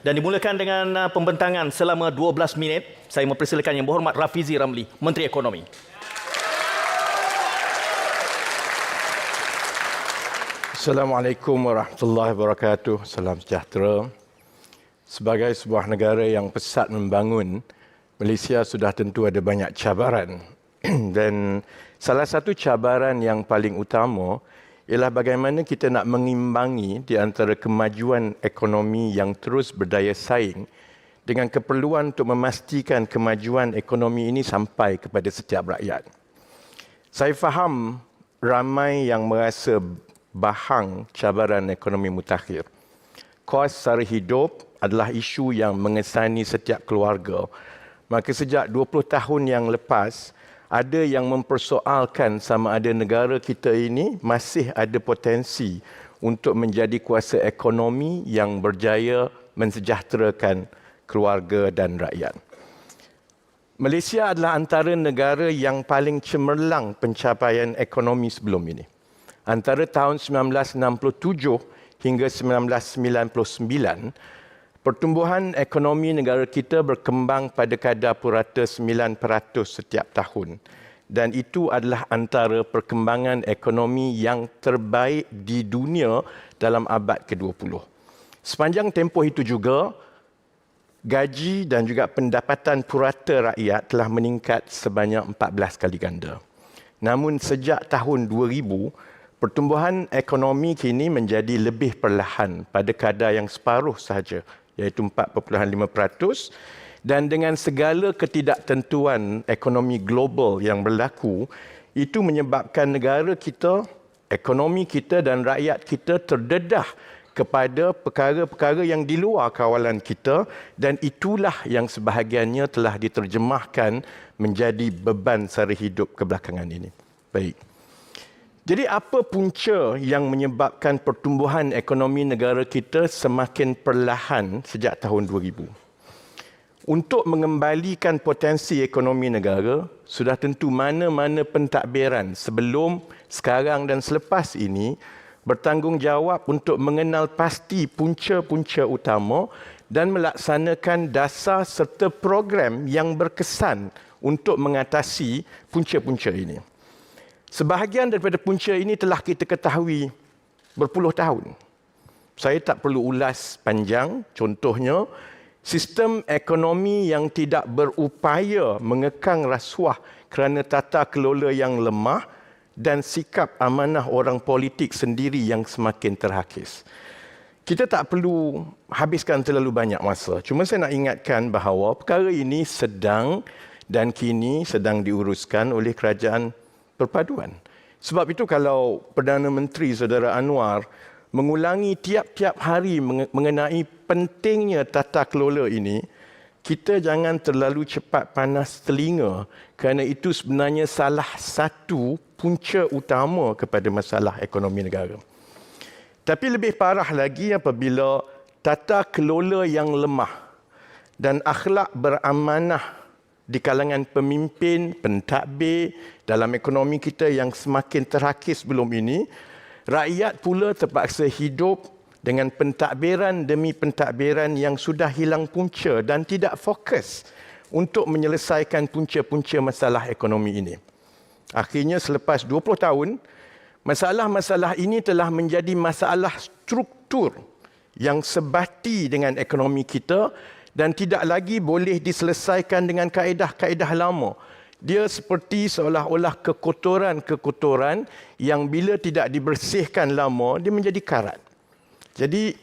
Dan dimulakan dengan pembentangan selama 12 minit. Saya mempersilakan Yang Berhormat Rafizi Ramli, Menteri Ekonomi. Assalamualaikum warahmatullahi wabarakatuh. Salam sejahtera. Sebagai sebuah negara yang pesat membangun, Malaysia sudah tentu ada banyak cabaran. Dan salah satu cabaran yang paling utama ialah bagaimana kita nak mengimbangi di antara kemajuan ekonomi yang terus berdaya saing dengan keperluan untuk memastikan kemajuan ekonomi ini sampai kepada setiap rakyat. Saya faham ramai yang merasa bahang cabaran ekonomi mutakhir. Kos sara hidup adalah isu yang mengesani setiap keluarga. Maka sejak 20 tahun yang lepas, ada yang mempersoalkan sama ada negara kita ini masih ada potensi untuk menjadi kuasa ekonomi yang berjaya mensejahterakan keluarga dan rakyat. Malaysia adalah antara negara yang paling cemerlang pencapaian ekonomi sebelum ini. Antara tahun 1967 hingga 1999, pertumbuhan ekonomi negara kita berkembang pada kadar purata 9% setiap tahun. Dan itu adalah antara perkembangan ekonomi yang terbaik di dunia dalam abad ke-20. Sepanjang tempoh itu juga, gaji dan juga pendapatan purata rakyat telah meningkat sebanyak 14 kali ganda. Namun sejak tahun 2000, pertumbuhan ekonomi kini menjadi lebih perlahan pada kadar yang separuh sahaja, iaitu 4.5%, dan dengan segala ketidaktentuan ekonomi global yang berlaku, itu menyebabkan negara kita, ekonomi kita dan rakyat kita terdedah kepada perkara-perkara yang di luar kawalan kita, dan itulah yang sebahagiannya telah diterjemahkan menjadi beban sara hidup kebelakangan ini. Baik. Jadi apa punca yang menyebabkan pertumbuhan ekonomi negara kita semakin perlahan sejak tahun 2000? Untuk mengembalikan potensi ekonomi negara, sudah tentu mana-mana pentadbiran sebelum, sekarang dan selepas ini bertanggungjawab untuk mengenal pasti punca-punca utama dan melaksanakan dasar serta program yang berkesan untuk mengatasi punca-punca ini. Sebahagian daripada punca ini telah kita ketahui berpuluh tahun. Saya tak perlu ulas panjang. Contohnya, sistem ekonomi yang tidak berupaya mengekang rasuah kerana tata kelola yang lemah dan sikap amanah orang politik sendiri yang semakin terhakis. Kita tak perlu habiskan terlalu banyak masa. Cuma saya nak ingatkan bahawa perkara ini sedang dan kini sedang diuruskan oleh kerajaan perpaduan. Sebab itu kalau Perdana Menteri Saudara Anwar mengulangi tiap-tiap hari mengenai pentingnya tata kelola ini, kita jangan terlalu cepat panas telinga kerana itu sebenarnya salah satu punca utama kepada masalah ekonomi negara. Tapi lebih parah lagi apabila tata kelola yang lemah dan akhlak beramanah di kalangan pemimpin, pentadbir dalam ekonomi kita yang semakin terhakis sebelum ini, rakyat pula terpaksa hidup dengan pentadbiran demi pentadbiran yang sudah hilang punca dan tidak fokus untuk menyelesaikan punca-punca masalah ekonomi ini. Akhirnya selepas 20 tahun, masalah-masalah ini telah menjadi masalah struktur yang sebati dengan ekonomi kita dan tidak lagi boleh diselesaikan dengan kaedah-kaedah lama. Dia seperti seolah-olah kekotoran-kekotoran yang bila tidak dibersihkan lama, dia menjadi karat. Jadi,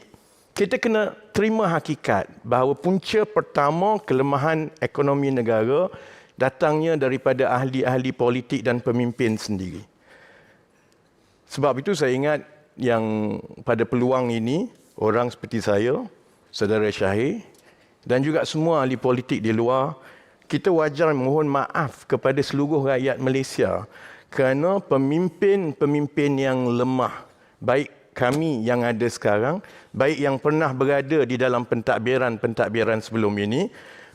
kita kena terima hakikat bahawa punca pertama kelemahan ekonomi negara datangnya daripada ahli-ahli politik dan pemimpin sendiri. Sebab itu saya ingat yang pada peluang ini, orang seperti saya, Saudara Syahir, dan juga semua ahli politik di luar, kita wajar mohon maaf kepada seluruh rakyat Malaysia kerana pemimpin-pemimpin yang lemah, baik kami yang ada sekarang, baik yang pernah berada di dalam pentadbiran-pentadbiran sebelum ini,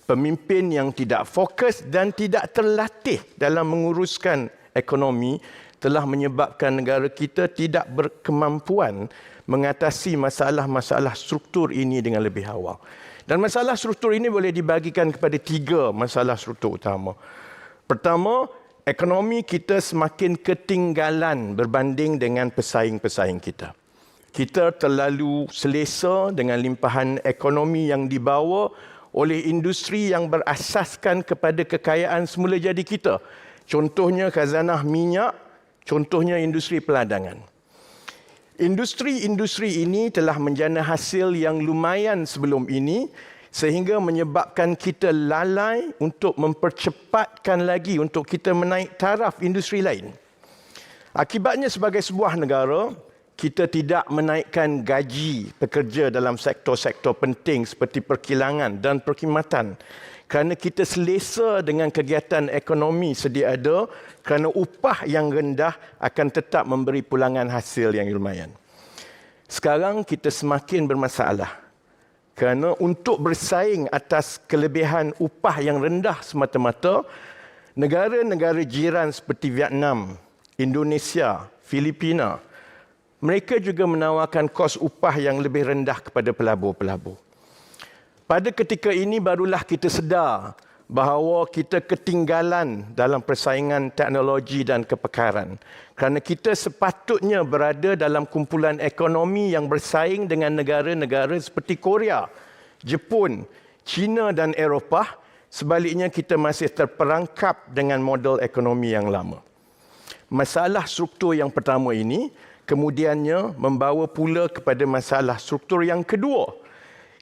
pemimpin yang tidak fokus dan tidak terlatih dalam menguruskan ekonomi telah menyebabkan negara kita tidak berkemampuan mengatasi masalah-masalah struktur ini dengan lebih awal. Dan masalah struktur ini boleh dibagikan kepada 3 masalah struktur utama. Pertama, ekonomi kita semakin ketinggalan berbanding dengan pesaing-pesaing kita. Kita terlalu selesa dengan limpahan ekonomi yang dibawa oleh industri yang berasaskan kepada kekayaan semula jadi kita. Contohnya khazanah minyak, contohnya industri peladangan. Industri-industri ini telah menjana hasil yang lumayan sebelum ini sehingga menyebabkan kita lalai untuk mempercepatkan lagi untuk kita menaik taraf industri lain. Akibatnya sebagai sebuah negara, kita tidak menaikkan gaji pekerja dalam sektor-sektor penting seperti perkilangan dan perkhidmatan kerana kita selesa dengan kegiatan ekonomi sedia ada kerana upah yang rendah akan tetap memberi pulangan hasil yang lumayan. Sekarang kita semakin bermasalah kerana untuk bersaing atas kelebihan upah yang rendah semata-mata, negara-negara jiran seperti Vietnam, Indonesia, Filipina, mereka juga menawarkan kos upah yang lebih rendah kepada pelabur-pelabur. Pada ketika ini barulah kita sedar bahawa kita ketinggalan dalam persaingan teknologi dan kepakaran. Kerana kita sepatutnya berada dalam kumpulan ekonomi yang bersaing dengan negara-negara seperti Korea, Jepun, China dan Eropah. Sebaliknya kita masih terperangkap dengan model ekonomi yang lama. Masalah struktur yang pertama ini kemudiannya membawa pula kepada masalah struktur yang kedua,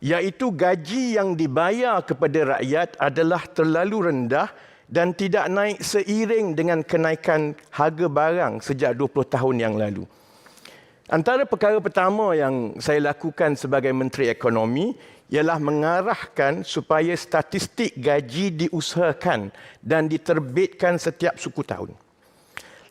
iaitu gaji yang dibayar kepada rakyat adalah terlalu rendah dan tidak naik seiring dengan kenaikan harga barang sejak 20 tahun yang lalu. Antara perkara pertama yang saya lakukan sebagai Menteri Ekonomi ialah mengarahkan supaya statistik gaji diusahakan dan diterbitkan setiap suku tahun.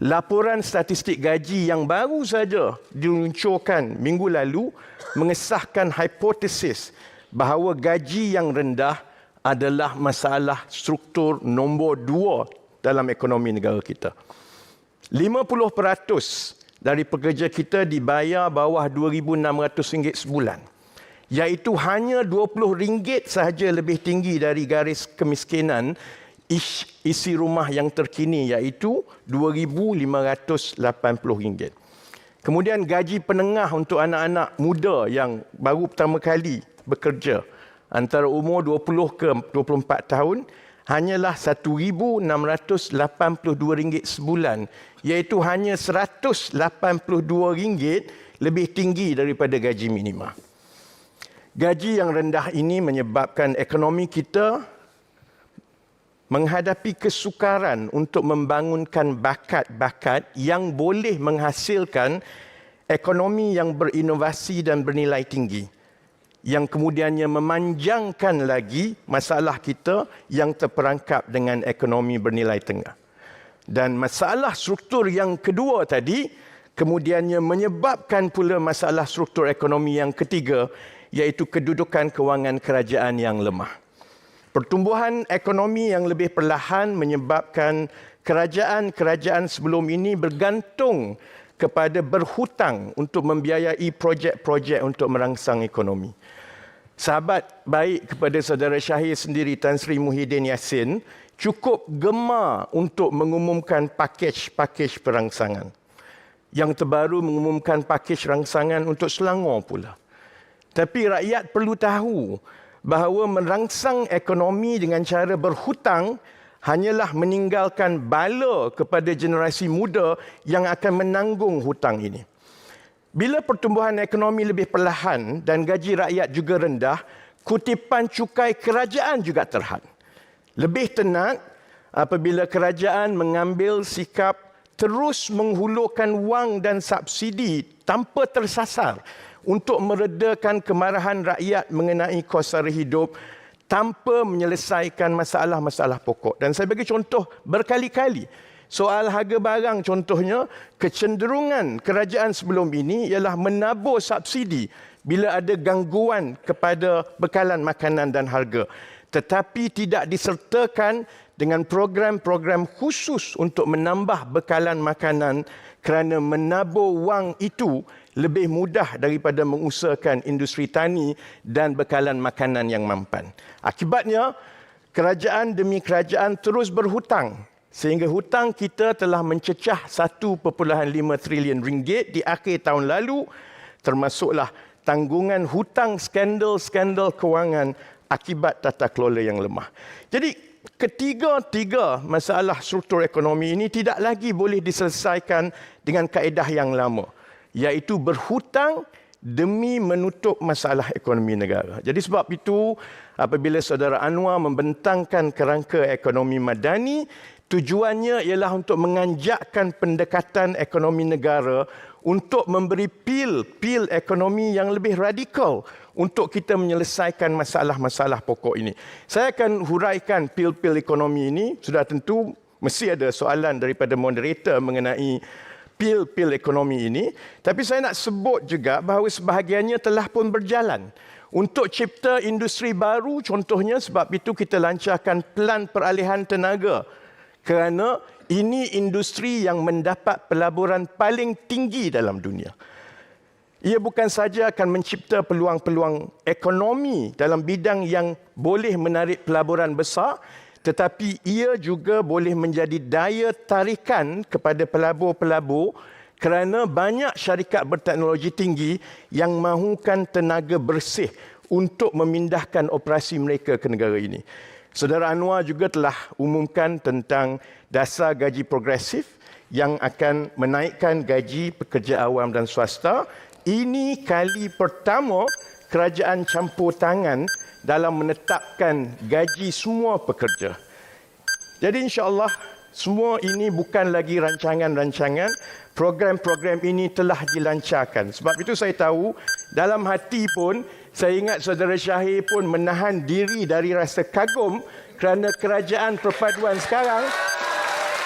Laporan statistik gaji yang baru saja diluncurkan minggu lalu mengesahkan hipotesis bahawa gaji yang rendah adalah masalah struktur nombor 2 dalam ekonomi negara kita. 50% dari pekerja kita dibayar bawah RM2,600 sebulan, iaitu hanya RM20 sahaja lebih tinggi dari garis kemiskinan isi rumah yang terkini, iaitu RM2,580. Kemudian gaji penengah untuk anak-anak muda yang baru pertama kali bekerja antara umur 20 ke 24 tahun hanyalah RM1,682 sebulan, iaitu hanya RM182 lebih tinggi daripada gaji minima. Gaji yang rendah ini menyebabkan ekonomi kita menghadapi kesukaran untuk membangunkan bakat-bakat yang boleh menghasilkan ekonomi yang berinovasi dan bernilai tinggi, yang kemudiannya memanjangkan lagi masalah kita yang terperangkap dengan ekonomi bernilai tengah. Dan masalah struktur yang kedua tadi kemudiannya menyebabkan pula masalah struktur ekonomi yang ketiga, iaitu kedudukan kewangan kerajaan yang lemah. Pertumbuhan ekonomi yang lebih perlahan menyebabkan kerajaan-kerajaan sebelum ini bergantung kepada berhutang untuk membiayai projek-projek untuk merangsang ekonomi. Sahabat baik kepada saudara Syahir sendiri, Tan Sri Muhyiddin Yassin, cukup gemar untuk mengumumkan pakej-pakej perangsangan. Yang terbaru mengumumkan pakej rangsangan untuk Selangor pula. Tapi rakyat perlu tahu bahawa merangsang ekonomi dengan cara berhutang hanyalah meninggalkan bala kepada generasi muda yang akan menanggung hutang ini. Bila pertumbuhan ekonomi lebih perlahan dan gaji rakyat juga rendah, kutipan cukai kerajaan juga terhad. Lebih tenat apabila kerajaan mengambil sikap terus menghulurkan wang dan subsidi tanpa tersasar untuk meredakan kemarahan rakyat mengenai kos sara hidup tanpa menyelesaikan masalah-masalah pokok. Dan saya bagi contoh berkali-kali. Soal harga barang contohnya, kecenderungan kerajaan sebelum ini ialah menabur subsidi bila ada gangguan kepada bekalan makanan dan harga. Tetapi tidak disertakan dengan program-program khusus untuk menambah bekalan makanan kerana menabur wang itu lebih mudah daripada mengusahakan industri tani dan bekalan makanan yang mampan. Akibatnya, kerajaan demi kerajaan terus berhutang sehingga hutang kita telah mencecah 1.5 trilion ringgit di akhir tahun lalu, termasuklah tanggungan hutang skandal-skandal kewangan akibat tata kelola yang lemah. Jadi ketiga-tiga masalah struktur ekonomi ini tidak lagi boleh diselesaikan dengan kaedah yang lama, iaitu berhutang demi menutup masalah ekonomi negara. Jadi sebab itu, apabila Saudara Anwar membentangkan kerangka ekonomi madani, tujuannya ialah untuk menganjakkan pendekatan ekonomi negara untuk memberi pil ekonomi yang lebih radikal untuk kita menyelesaikan masalah-masalah pokok ini. Saya akan huraikan pil ekonomi ini. Sudah tentu mesti ada soalan daripada moderator mengenai pil ekonomi ini. Tapi saya nak sebut juga bahawa sebahagiannya telah pun berjalan. Untuk cipta industri baru contohnya, sebab itu kita lancarkan pelan peralihan tenaga. Kerana ini industri yang mendapat pelaburan paling tinggi dalam dunia. Ia bukan saja akan mencipta peluang-peluang ekonomi dalam bidang yang boleh menarik pelaburan besar, tetapi ia juga boleh menjadi daya tarikan kepada pelabur-pelabur kerana banyak syarikat berteknologi tinggi yang mahukan tenaga bersih untuk memindahkan operasi mereka ke negara ini. Saudara Anwar juga telah umumkan tentang dasar gaji progresif yang akan menaikkan gaji pekerja awam dan swasta. Ini kali pertama kerajaan campur tangan dalam menetapkan gaji semua pekerja. Jadi insya-Allah semua ini bukan lagi rancangan-rancangan, program-program ini telah dilancarkan. Sebab itu saya tahu dalam hati pun saya ingat Saudara Syahir pun menahan diri dari rasa kagum kerana kerajaan perpaduan sekarang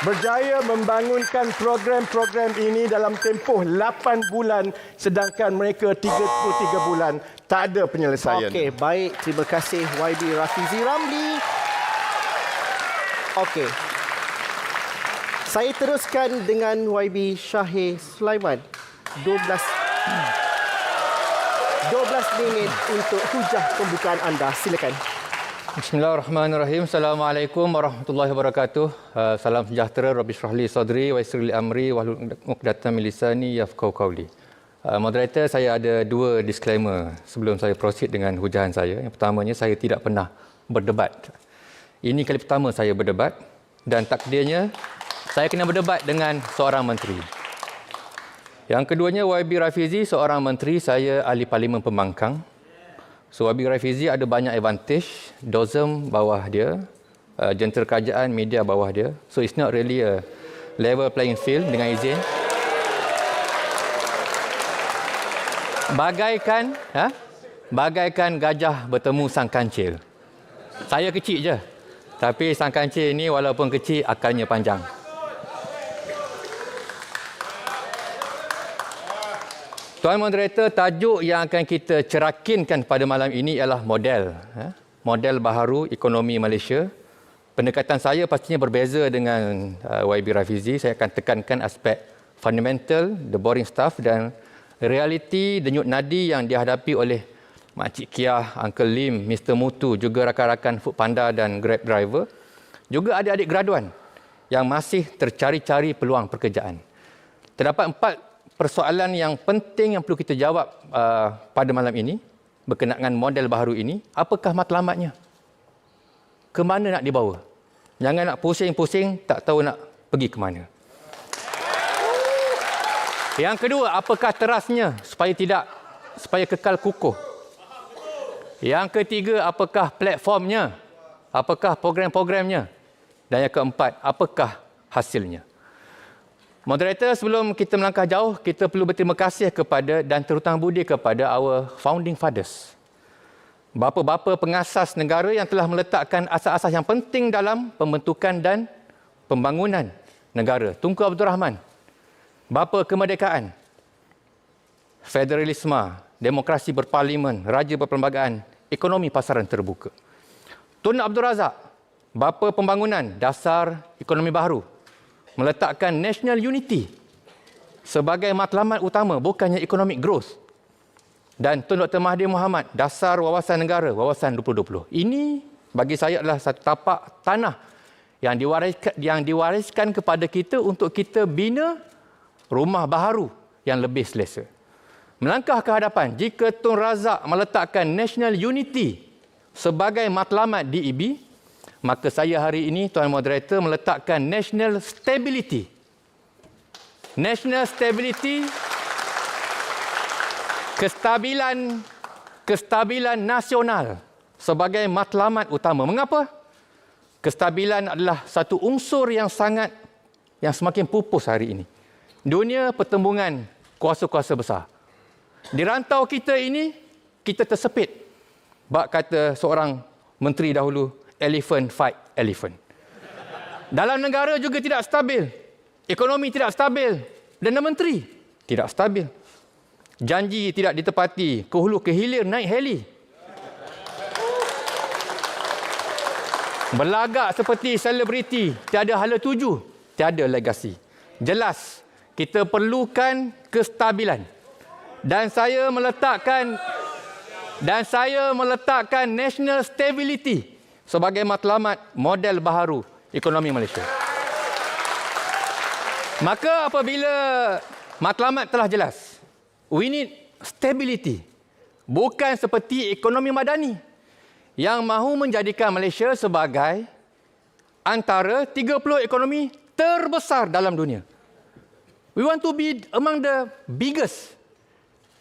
berjaya membangunkan program-program ini dalam tempoh 8 bulan sedangkan mereka 33 bulan tak ada penyelesaian. Okey, baik. Terima kasih YB Rafizi Ramli. Okey. Saya teruskan dengan YB Syahir Sulaiman. 12 minit untuk hujah pembukaan anda. Silakan. Bismillahirrahmanirrahim. Assalamualaikum warahmatullahi wabarakatuh. Salam sejahtera. Rabbi shrah li sadri wa yassir li amri wahlul 'uqdatam min lisani yafqahu qawli. Moderator, saya ada 2 disclaimer sebelum saya proceed dengan hujahan saya. Yang pertamanya, saya tidak pernah berdebat. Ini kali pertama saya berdebat dan takdirnya saya kena berdebat dengan seorang menteri. Yang keduanya, YB Rafizi seorang menteri, saya ahli parlimen pembangkang. So YB Rafizi ada banyak advantage, DOSM bawah dia, jentera kerajaan, media bawah dia. So it's not really a level playing field dengan izin. Bagaikan gajah bertemu sang kancil. Saya kecil je. Tapi sang kancil ni walaupun kecil, akalnya panjang. Tuan Moderator, tajuk yang akan kita cerakinkan pada malam ini ialah model. Model baharu ekonomi Malaysia. Pendekatan saya pastinya berbeza dengan YB Rafizi. Saya akan tekankan aspek fundamental, the boring stuff dan realiti denyut nadi yang dihadapi oleh Makcik Kiah, Uncle Lim, Mr. Mutu, juga rakan-rakan Foodpanda dan Grab driver. Juga adik-adik graduan yang masih tercari-cari peluang pekerjaan. Terdapat 4 persoalan yang penting yang perlu kita jawab pada malam ini berkenaan dengan model baharu ini. Apakah matlamatnya? Ke mana nak dibawa? Jangan nak pusing-pusing, tak tahu nak pergi ke mana. Yang kedua, apakah terasnya supaya kekal kukuh? Yang ketiga, apakah platformnya? Apakah program-programnya? Dan yang keempat, apakah hasilnya? Moderator, sebelum kita melangkah jauh, kita perlu berterima kasih kepada dan terhutang budi kepada our founding fathers. Bapa-bapa pengasas negara yang telah meletakkan asas-asas yang penting dalam pembentukan dan pembangunan negara. Tunku Abdul Rahman, bapa kemerdekaan, federalisme, demokrasi berparlimen, raja berperlembagaan, ekonomi pasaran terbuka. Tun Abdul Razak, bapa pembangunan, dasar ekonomi baharu, meletakkan national unity sebagai matlamat utama, bukannya economic growth. Dan Tun Dr. Mahathir Mohamad, dasar wawasan negara, wawasan 2020. Ini bagi saya adalah satu tapak tanah yang diwariskan kepada kita untuk kita bina rumah baharu yang lebih selesa. Melangkah ke hadapan, jika Tun Razak meletakkan national unity sebagai matlamat DEB, maka saya hari ini, Tuan Moderator, meletakkan national stability. National stability, kestabilan nasional sebagai matlamat utama. Mengapa? Kestabilan adalah satu unsur yang semakin pupus hari ini. Dunia pertembungan kuasa-kuasa besar. Di rantau kita ini, kita tersepit. Bak kata seorang menteri dahulu, elephant fight elephant. Dalam negara juga tidak stabil. Ekonomi tidak stabil. Perdana Menteri tidak stabil. Janji tidak ditepati, ke hulu ke hilir naik heli. Berlagak seperti selebriti, tiada hala tuju, tiada legasi. Jelas, kita perlukan kestabilan. Dan saya meletakkan national stability sebagai matlamat model baharu ekonomi Malaysia. Maka apabila matlamat telah jelas, we need stability. Bukan seperti ekonomi madani yang mahu menjadikan Malaysia sebagai antara 30 ekonomi terbesar dalam dunia. We want to be among the biggest.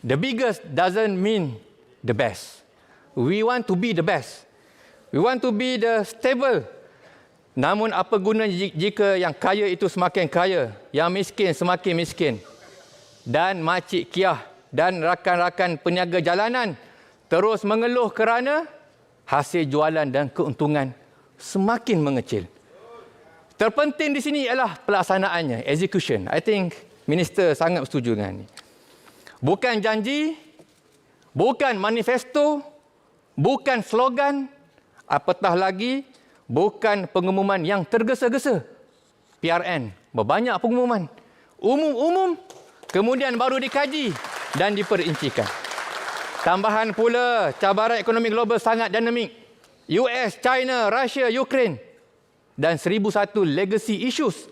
The biggest doesn't mean the best. We want to be the best. We want to be the stable. Namun apa guna jika yang kaya itu semakin kaya, yang miskin semakin miskin? Dan Makcik Kiah dan rakan-rakan peniaga jalanan terus mengeluh kerana hasil jualan dan keuntungan semakin mengecil. Terpenting di sini ialah pelaksanaannya, execution. I think Minister sangat setuju dengan ini. Bukan janji, bukan manifesto, bukan slogan, apatah lagi bukan pengumuman yang tergesa-gesa. PRN, berbanyak pengumuman. Umum-umum, kemudian baru dikaji dan diperincikan. Tambahan pula, cabaran ekonomi global sangat dinamik. US, China, Russia, Ukraine. Dan 1001 legacy issues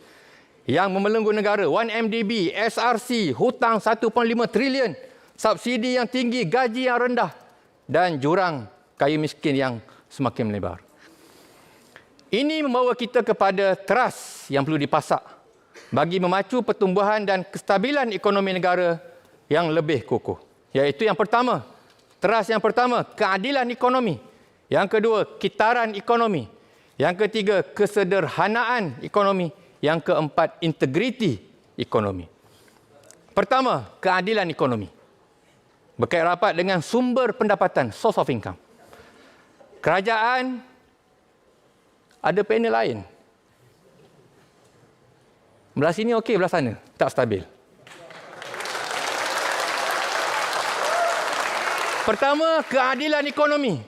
yang membelenggu negara. 1MDB, SRC, hutang 1.5 trilion, subsidi yang tinggi, gaji yang rendah, dan jurang kaya miskin yang semakin melebar. Ini membawa kita kepada trust yang perlu dipasak bagi memacu pertumbuhan dan kestabilan ekonomi negara yang lebih kukuh. Iaitu yang pertama, trust yang pertama, keadilan ekonomi. Yang kedua, kitaran ekonomi. Yang ketiga, kesederhanaan ekonomi. Yang keempat, integriti ekonomi. Pertama, keadilan ekonomi. Berkait rapat dengan sumber pendapatan, source of income. Kerajaan ada panel lain. Belah sini okey, belah sana tak stabil. Pertama, keadilan ekonomi.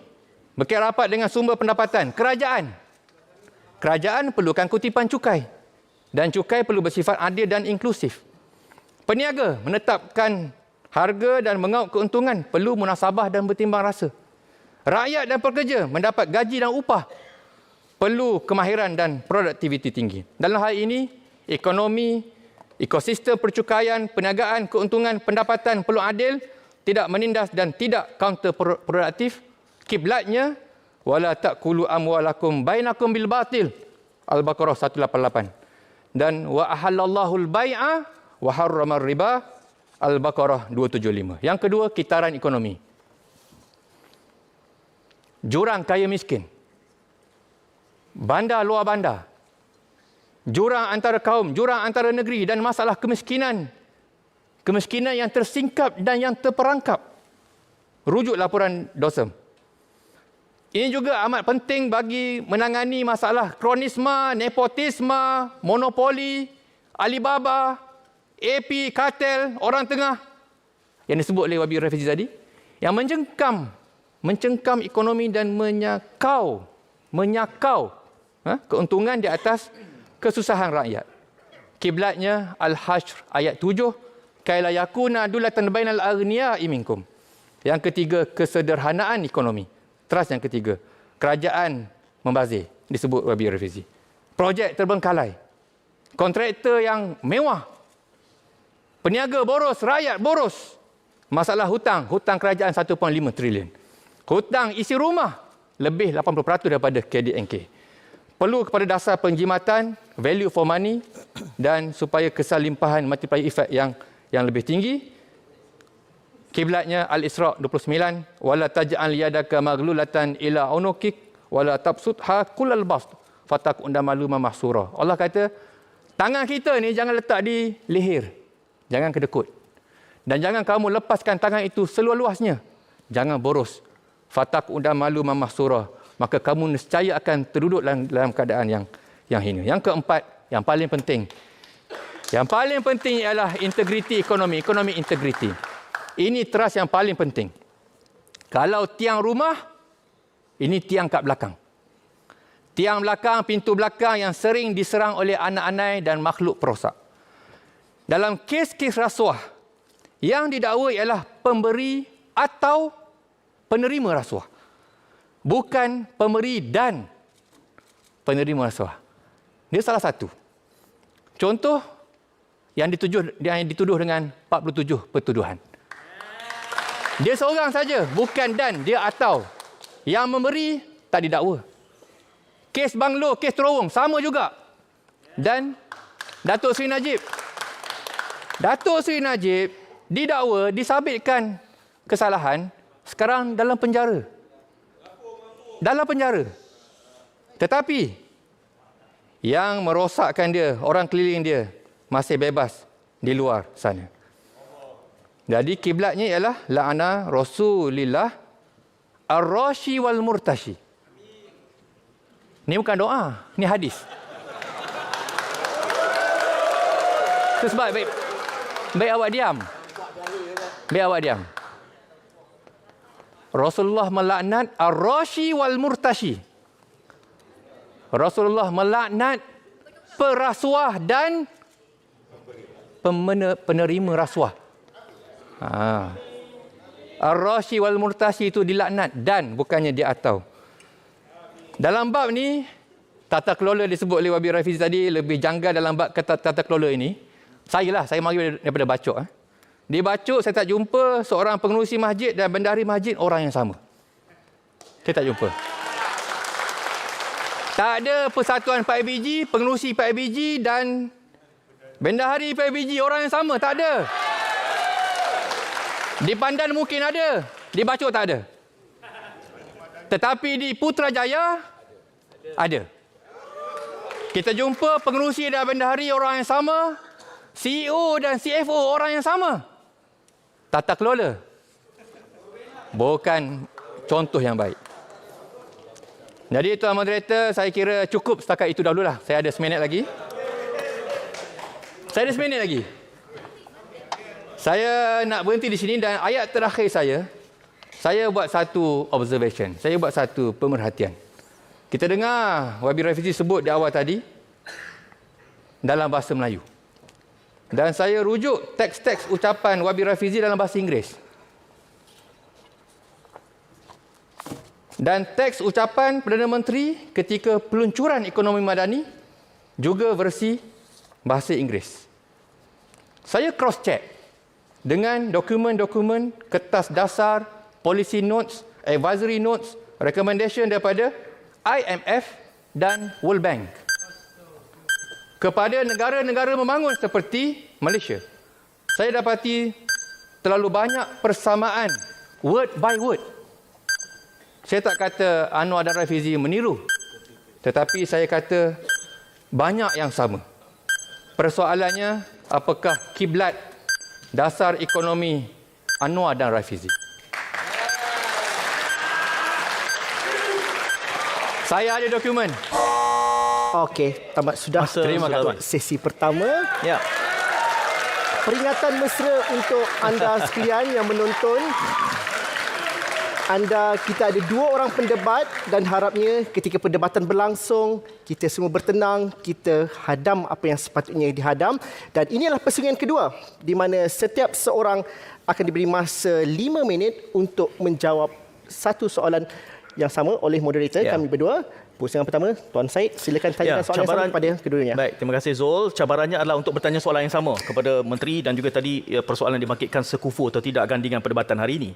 Berkait rapat dengan sumber pendapatan. Kerajaan perlukan kutipan cukai. Dan cukai perlu bersifat adil dan inklusif. Peniaga menetapkan harga dan mengauk keuntungan perlu munasabah dan bertimbang rasa. Rakyat dan pekerja mendapat gaji dan upah perlu kemahiran dan produktiviti tinggi. Dalam hal ini, ekonomi, ekosistem percukaian, perniagaan, keuntungan, pendapatan perlu adil, tidak menindas dan tidak counterproduktif. Kiblatnya, wala ta'kulu amwalakum bainakum bil batil. Al-Baqarah 188. Dan wa ahallallahu al-bai'a wa harramar riba. Al-Baqarah 275. Yang kedua, kitaran ekonomi. Jurang kaya miskin. Bandar luar bandar. Jurang antara kaum, jurang antara negeri dan masalah kemiskinan. Kemiskinan yang tersingkap dan yang terperangkap. Rujuk laporan Dosem. Ini juga amat penting bagi menangani masalah kronisme, nepotisme, monopoli, Alibaba, AP, kartel, orang tengah yang disebut oleh Wabi Rafizi tadi, yang mencengkam ekonomi dan menyakau keuntungan di atas kesusahan rakyat. Kiblatnya Al-Hashr ayat 7, Kai la yakuna dulatan bainal aghniya'i minkum. Yang ketiga, kesederhanaan ekonomi. Trust yang ketiga, kerajaan membazir, disebut Wabi Rafizi. Projek terbengkalai. Kontraktor yang mewah. Peniaga boros, rakyat boros. Masalah hutang kerajaan 1.5 trilion. Hutang isi rumah lebih 80% daripada KDNK. Perlu kepada dasar penjimatan, value for money dan supaya kesal limpahan multiplier effect yang lebih tinggi. Kiblatnya Al-Isra 29, wala taj'al yadaka maghlulatan ila unukik wala tabsutha kullal bast fatakunda maluma mahsura. Allah kata, tangan kita ni jangan letak di leher. Jangan kedekut. Dan jangan kamu lepaskan tangan itu seluas-luasnya. Jangan boros. Fatakunda maluma mahsura. Maka kamu nescaya akan terduduk dalam keadaan yang hina. Yang keempat, yang paling penting. Yang paling penting ialah integriti ekonomi, ekonomi integriti. Ini trust yang paling penting. Kalau tiang rumah, ini tiang kat belakang. Tiang belakang, pintu belakang yang sering diserang oleh anak-anak dan makhluk perosak. Dalam kes-kes rasuah, yang didakwa ialah pemberi atau penerima rasuah. Bukan pemberi dan penerima rasuah. Dia salah satu. Contoh yang dituduh dengan 47 pertuduhan. Dia seorang saja, bukan dan, dia atau. Yang memberi tak didakwa. Kes Banglo, kes Terowong sama juga. Dan Datuk Seri Najib. Datuk Seri Najib didakwa, disabitkan kesalahan, sekarang dalam penjara. Dalam penjara. Tetapi yang merosakkan dia, orang keliling dia, masih bebas di luar sana. Jadi kiblatnya ialah la'ana Rasulillah ar-rashi wal murtashi. Ini bukan doa, ini hadis. Itu sebab baik awak diam. Baik awak diam. Rasulullah melaknat ar-rashi wal murtashi. Rasulullah melaknat perasuah dan penerima rasuah. Ar-rashi wal murtashi itu dilaknat dan, bukannya dia atau. Dalam bab ni, tata kelola disebut oleh Wabi Rafizi tadi lebih janggal dalam bab tata kelola ini. Saya mari daripada bacok. Di Bacok saya tak jumpa seorang pengerusi masjid dan bendahari masjid orang yang sama. Saya tak jumpa. Tak ada persatuan PIBG, pengerusi PIBG dan bendahari PIBG orang yang sama. Tak ada. Di Pandan mungkin ada. Di Bacok tak ada. Tetapi di Putrajaya ada. Kita jumpa pengerusi dan bendahari orang yang sama. CEO dan CFO orang yang sama. Tata kelola bukan contoh yang baik. Jadi Tuan Moderator, saya kira cukup setakat itu dahululah. Saya ada seminit lagi. Saya nak berhenti di sini dan ayat terakhir saya buat satu observation. Saya buat satu pemerhatian. Kita dengar Wabi Rafizi sebut di awal tadi dalam bahasa Melayu. Dan saya rujuk teks-teks ucapan Wabi Rafizi dalam bahasa Inggeris. Dan teks ucapan Perdana Menteri ketika peluncuran ekonomi madani juga versi bahasa Inggeris. Saya cross-check dengan dokumen-dokumen, kertas dasar, policy notes, advisory notes, recommendation daripada IMF dan World Bank kepada negara-negara membangun seperti Malaysia. Saya dapati terlalu banyak persamaan word by word. Saya tak kata Anwar dan Rafizi meniru, tetapi saya kata banyak yang sama. Persoalannya, apakah kiblat dasar ekonomi Anwar dan Rafizi? Saya ada dokumen. Okey, tamat sudah. Terima kasih. Sesi pertama. Ya. Peringatan mesra untuk anda sekalian yang menonton. Kita ada 2 orang pendebat dan harapnya ketika perdebatan berlangsung, kita semua bertenang, kita hadam apa yang sepatutnya dihadam. Dan inilah persungian kedua di mana setiap seorang akan diberi masa 5 minit untuk menjawab satu soalan yang sama oleh moderator kami berdua. Pusingan pertama, Tuan Syed, silakan tanyakan soalan yang sama kepada keduanya. Baik, terima kasih Zul. Cabarannya adalah untuk bertanya soalan yang sama kepada Menteri dan juga tadi persoalan dibangkitkan sekufu atau tidak gandingan perdebatan hari ini.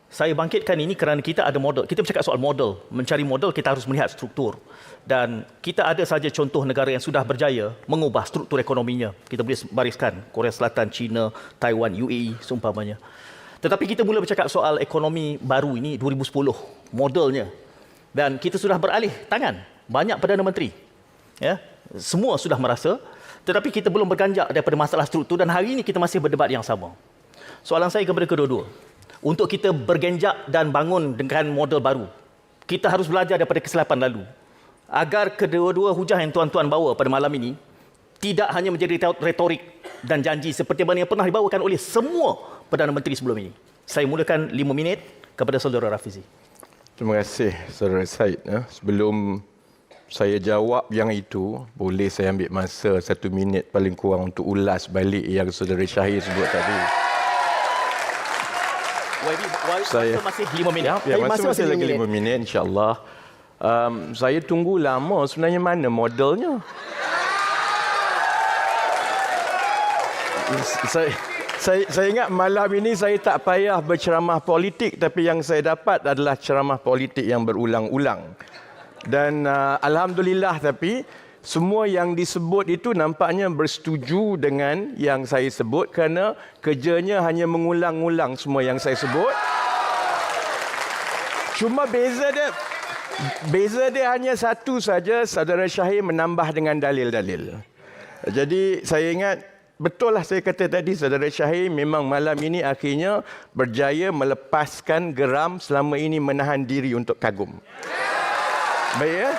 Saya bangkitkan ini kerana kita ada model. Kita bercakap soal model. Mencari model, kita harus melihat struktur. Dan kita ada saja contoh negara yang sudah berjaya mengubah struktur ekonominya. Kita boleh bariskan Korea Selatan, China, Taiwan, UAE, seumpamanya. Tetapi kita mula bercakap soal ekonomi baru ini 2010, modelnya. Dan kita sudah beralih tangan. Banyak Perdana Menteri. Ya, semua sudah merasa. Tetapi kita belum berganjak daripada masalah struktur dan hari ini kita masih berdebat yang sama. Soalan saya kepada kedua-dua. Untuk kita bergenjak dan bangun dengan model baru, kita harus belajar daripada kesilapan lalu. Agar kedua-dua hujah yang tuan-tuan bawa pada malam ini tidak hanya menjadi retorik dan janji seperti mana yang pernah dibawakan oleh semua Perdana Menteri sebelum ini. Saya mulakan 5 minit kepada Saudara Rafizi. Terima kasih Saudara Syed. Sebelum saya jawab yang itu, boleh saya ambil masa 1 minit paling kurang untuk ulas balik yang Saudara Syahir sebut tadi. Saya masih 5 minit. Ya, masih lagi 5 minit insya-Allah. Saya tunggu lama sebenarnya, mana modelnya? Saya ingat malam ini saya tak payah berceramah politik, tapi yang saya dapat adalah ceramah politik yang berulang-ulang. Dan alhamdulillah, tapi semua yang disebut itu nampaknya bersetuju dengan yang saya sebut kerana kerjanya hanya mengulang-ulang semua yang saya sebut. Cuma beza dia hanya satu saja, Saudara Syahir menambah dengan dalil-dalil. Jadi saya ingat, betul lah saya kata tadi, Saudara Syahir memang malam ini akhirnya berjaya melepaskan geram selama ini menahan diri untuk kagum. Baik ya?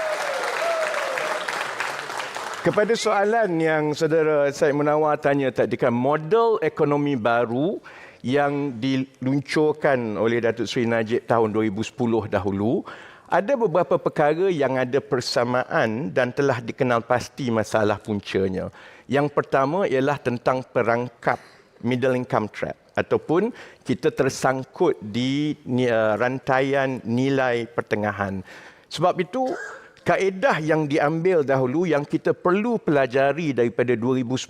Kepada soalan yang Saudara Syed Munawar tanya tadi, kan model ekonomi baru yang diluncurkan oleh Datuk Seri Najib tahun 2010 dahulu, ada beberapa perkara yang ada persamaan dan telah dikenal pasti masalah puncanya. Yang pertama ialah tentang perangkap middle income trap ataupun kita tersangkut di rantaian nilai pertengahan. Sebab itu kaedah yang diambil dahulu yang kita perlu pelajari daripada 2010,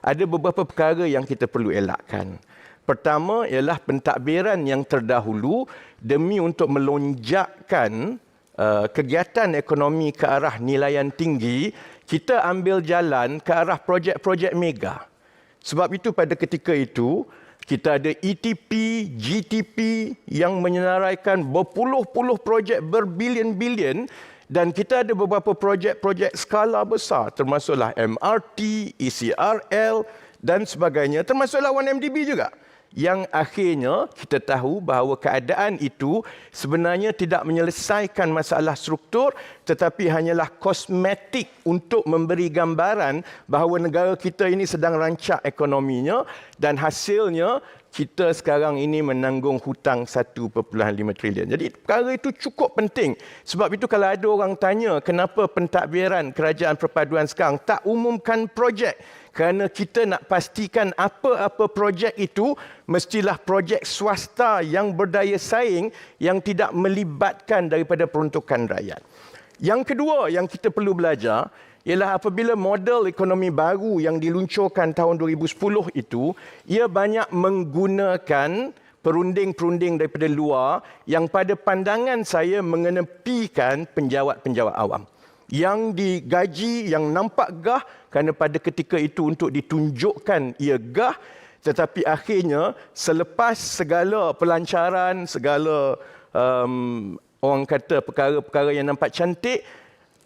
ada beberapa perkara yang kita perlu elakkan. Pertama ialah pentadbiran yang terdahulu demi untuk melonjakkan kegiatan ekonomi ke arah nilaian tinggi, kita ambil jalan ke arah projek-projek mega. Sebab itu pada ketika itu, kita ada ETP, GTP yang menyenaraikan berpuluh-puluh projek berbilion-bilion. Dan kita ada beberapa projek-projek skala besar, termasuklah MRT, ECRL dan sebagainya, termasuklah 1MDB juga. Yang akhirnya kita tahu bahawa keadaan itu sebenarnya tidak menyelesaikan masalah struktur, tetapi hanyalah kosmetik untuk memberi gambaran bahawa negara kita ini sedang rancak ekonominya dan hasilnya kita sekarang ini menanggung hutang 1.5 trilion. Jadi perkara itu cukup penting. Sebab itu kalau ada orang tanya kenapa pentadbiran kerajaan perpaduan sekarang tak umumkan projek, kerana kita nak pastikan apa-apa projek itu mestilah projek swasta yang berdaya saing yang tidak melibatkan daripada peruntukan rakyat. Yang kedua yang kita perlu belajar ialah apabila model ekonomi baru yang diluncurkan tahun 2010 itu, ia banyak menggunakan perunding-perunding daripada luar yang pada pandangan saya mengenepikan penjawat-penjawat awam. Yang digaji, yang nampak gah kerana pada ketika itu untuk ditunjukkan ia gah, tetapi akhirnya selepas segala pelancaran, segala orang kata perkara-perkara yang nampak cantik,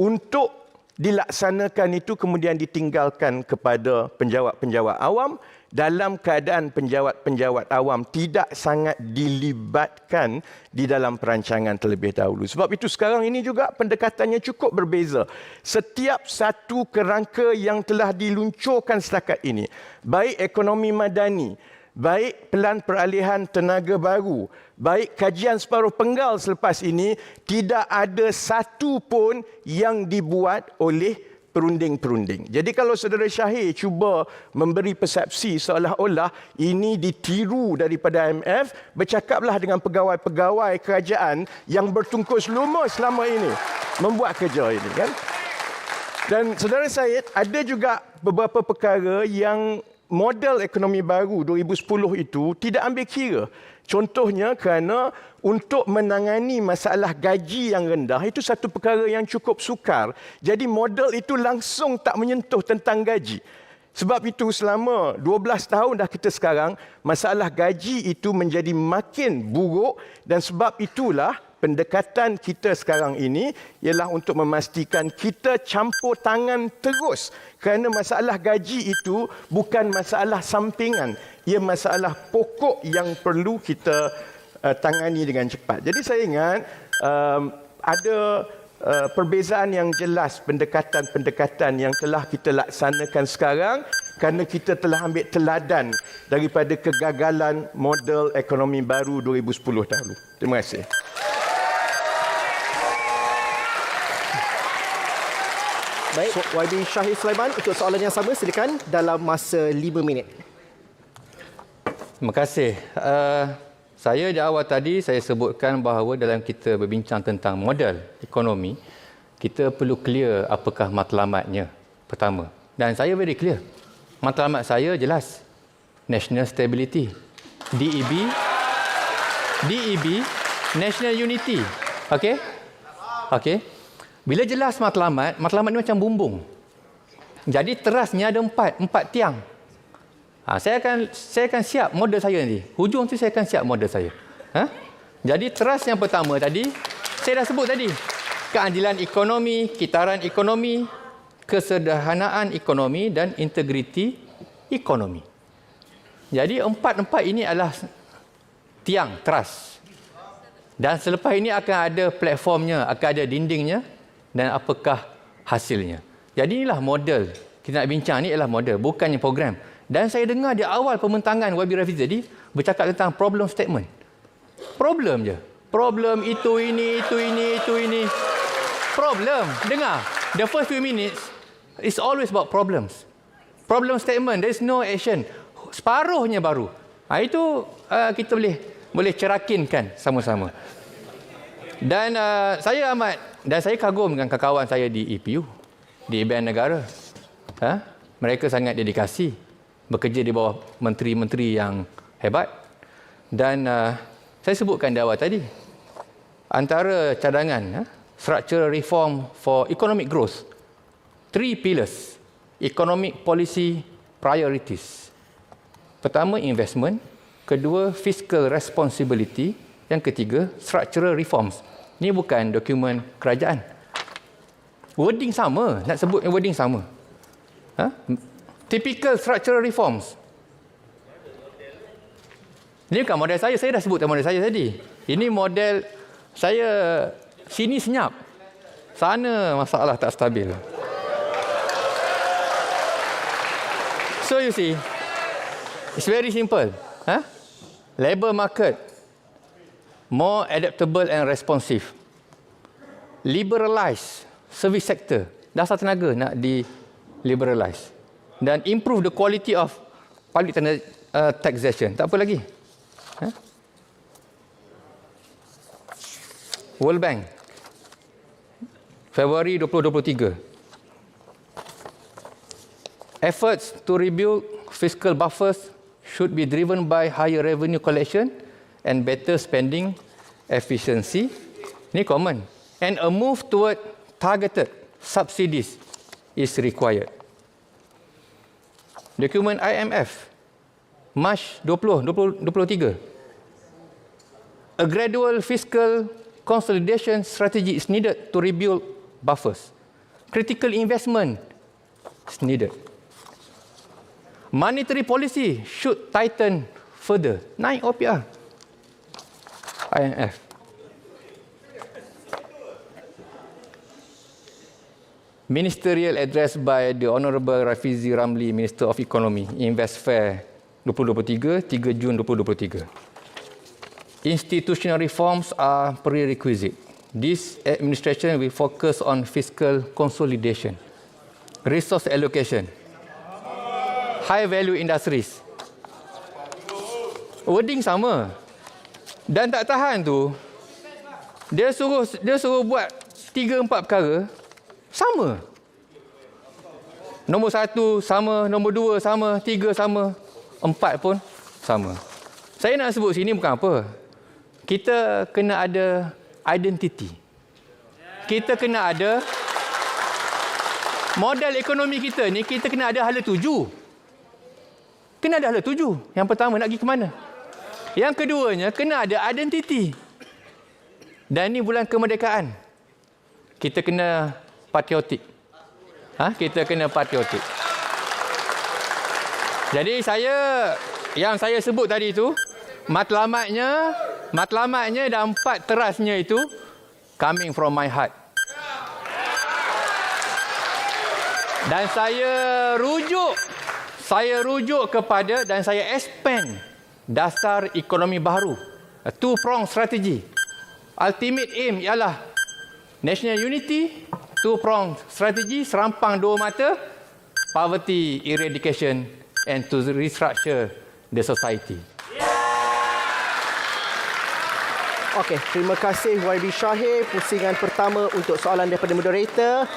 untuk dilaksanakan itu kemudian ditinggalkan kepada penjawat-penjawat awam dalam keadaan penjawat-penjawat awam tidak sangat dilibatkan di dalam perancangan terlebih dahulu. Sebab itu sekarang ini juga pendekatannya cukup berbeza. Setiap satu kerangka yang telah diluncurkan setakat ini, baik ekonomi madani, baik pelan peralihan tenaga baru, baik kajian separuh penggal selepas ini, tidak ada satu pun yang dibuat oleh perunding-perunding. Jadi kalau saudara Syahir cuba memberi persepsi seolah-olah ini ditiru daripada IMF, bercakaplah dengan pegawai-pegawai kerajaan yang bertungkus lumus selama ini membuat kerja ini, kan? Dan saudara Syed, ada juga beberapa perkara yang model ekonomi baru 2010 itu tidak ambil kira. Contohnya kerana untuk menangani masalah gaji yang rendah itu satu perkara yang cukup sukar. Jadi model itu langsung tak menyentuh tentang gaji. Sebab itu selama 12 tahun dah kita sekarang, masalah gaji itu menjadi makin buruk dan sebab itulah pendekatan kita sekarang ini ialah untuk memastikan kita campur tangan terus kerana masalah gaji itu bukan masalah sampingan, ia masalah pokok yang perlu kita tangani dengan cepat. Jadi saya ingat ada perbezaan yang jelas pendekatan-pendekatan yang telah kita laksanakan sekarang kerana kita telah ambil teladan daripada kegagalan model ekonomi baru 2010 dahulu. Terima kasih. Baik, YB Syahir Sulaiman untuk soalan yang sama silakan dalam masa 5 minit. Terima kasih. Saya di awal tadi saya sebutkan bahawa dalam kita berbincang tentang model ekonomi, kita perlu clear apakah matlamatnya pertama. Dan saya very clear. Matlamat saya jelas. National Stability. DEB, National Unity. Okey? Okey. Bila jelas matlamat ni macam bumbung. Jadi terasnya ada empat tiang. Saya akan siap model saya nanti. Hujung tu saya akan siap model saya. Jadi teras yang pertama tadi, saya dah sebut tadi. Keadilan ekonomi, kitaran ekonomi, kesederhanaan ekonomi dan integriti ekonomi. Jadi empat ini adalah tiang, teras. Dan selepas ini akan ada platformnya, akan ada dindingnya dan apakah hasilnya. Jadi inilah model. Kita nak bincang ni ialah model, bukannya program. Dan saya dengar di awal pembentangan YB Rafizi tadi bercakap tentang problem statement. Problem je. Problem itu ini. Problem. Dengar. The first few minutes is always about problems. Problem statement. There is no action. Separuhnya baru. Itu kita boleh cerakinkan sama-sama. Dan saya kagum dengan kawan saya di EPU, di IBN Negara. Mereka sangat dedikasi, bekerja di bawah menteri-menteri yang hebat. Dan saya sebutkan di awal tadi, antara cadangan structural reform for economic growth, 3 pillars, economic policy priorities. Pertama, investment. Kedua, fiscal responsibility. Yang ketiga, structural reforms. Ini bukan dokumen kerajaan. Wording sama, nak sebut wording sama. Typical structural reforms. Ini bukan model saya dah sebut model saya tadi. Ini model saya, sini senyap, sana masalah tak stabil. So you see, it's very simple. Labour market, more adaptable and responsive. Liberalize service sector. Dasar tenaga nak di-liberalize. Dan improve the quality of public taxation. Tak apa lagi. World Bank. Februari 2023. Efforts to rebuild fiscal buffers should be driven by higher revenue collection and better spending efficiency. Ini common. And a move toward targeted subsidies is required. Dokumen IMF, Mac 2023. A gradual fiscal consolidation strategy is needed to rebuild buffers. Critical investment is needed. Monetary policy should tighten further. Naik OPR. IMF. Ministerial address by the Honourable Rafizi Ramli, Minister of Economy, Invest Fair 2023, 3 Jun 2023. Institutional reforms are prerequisite. This administration will focus on fiscal consolidation, resource allocation, high value industries. Wording sama. Dan tak tahan tu, dia suruh buat 3-4 perkara sama. Nombor 1 sama, nombor 2 sama, 3 sama, 4 pun sama. Saya nak sebut sini bukan apa. Kita kena ada identiti. Kita kena ada model ekonomi kita ni, kita kena ada hala tuju. Kena ada hala tuju. Yang pertama, nak pergi ke mana? Yang keduanya, kena ada identiti. Dan ini bulan kemerdekaan. Kita kena patriotik. Kita kena patriotik. Jadi yang saya sebut tadi itu, matlamatnya dan 4 terasnya itu coming from my heart. Dan saya rujuk kepada dan saya expand dasar ekonomi baru. A two-pronged strategy. Ultimate aim ialah national unity, two-pronged strategy, serampang 2 mata, poverty eradication and to restructure the society. Okey, terima kasih YB Shahir. Pusingan pertama untuk soalan daripada moderator.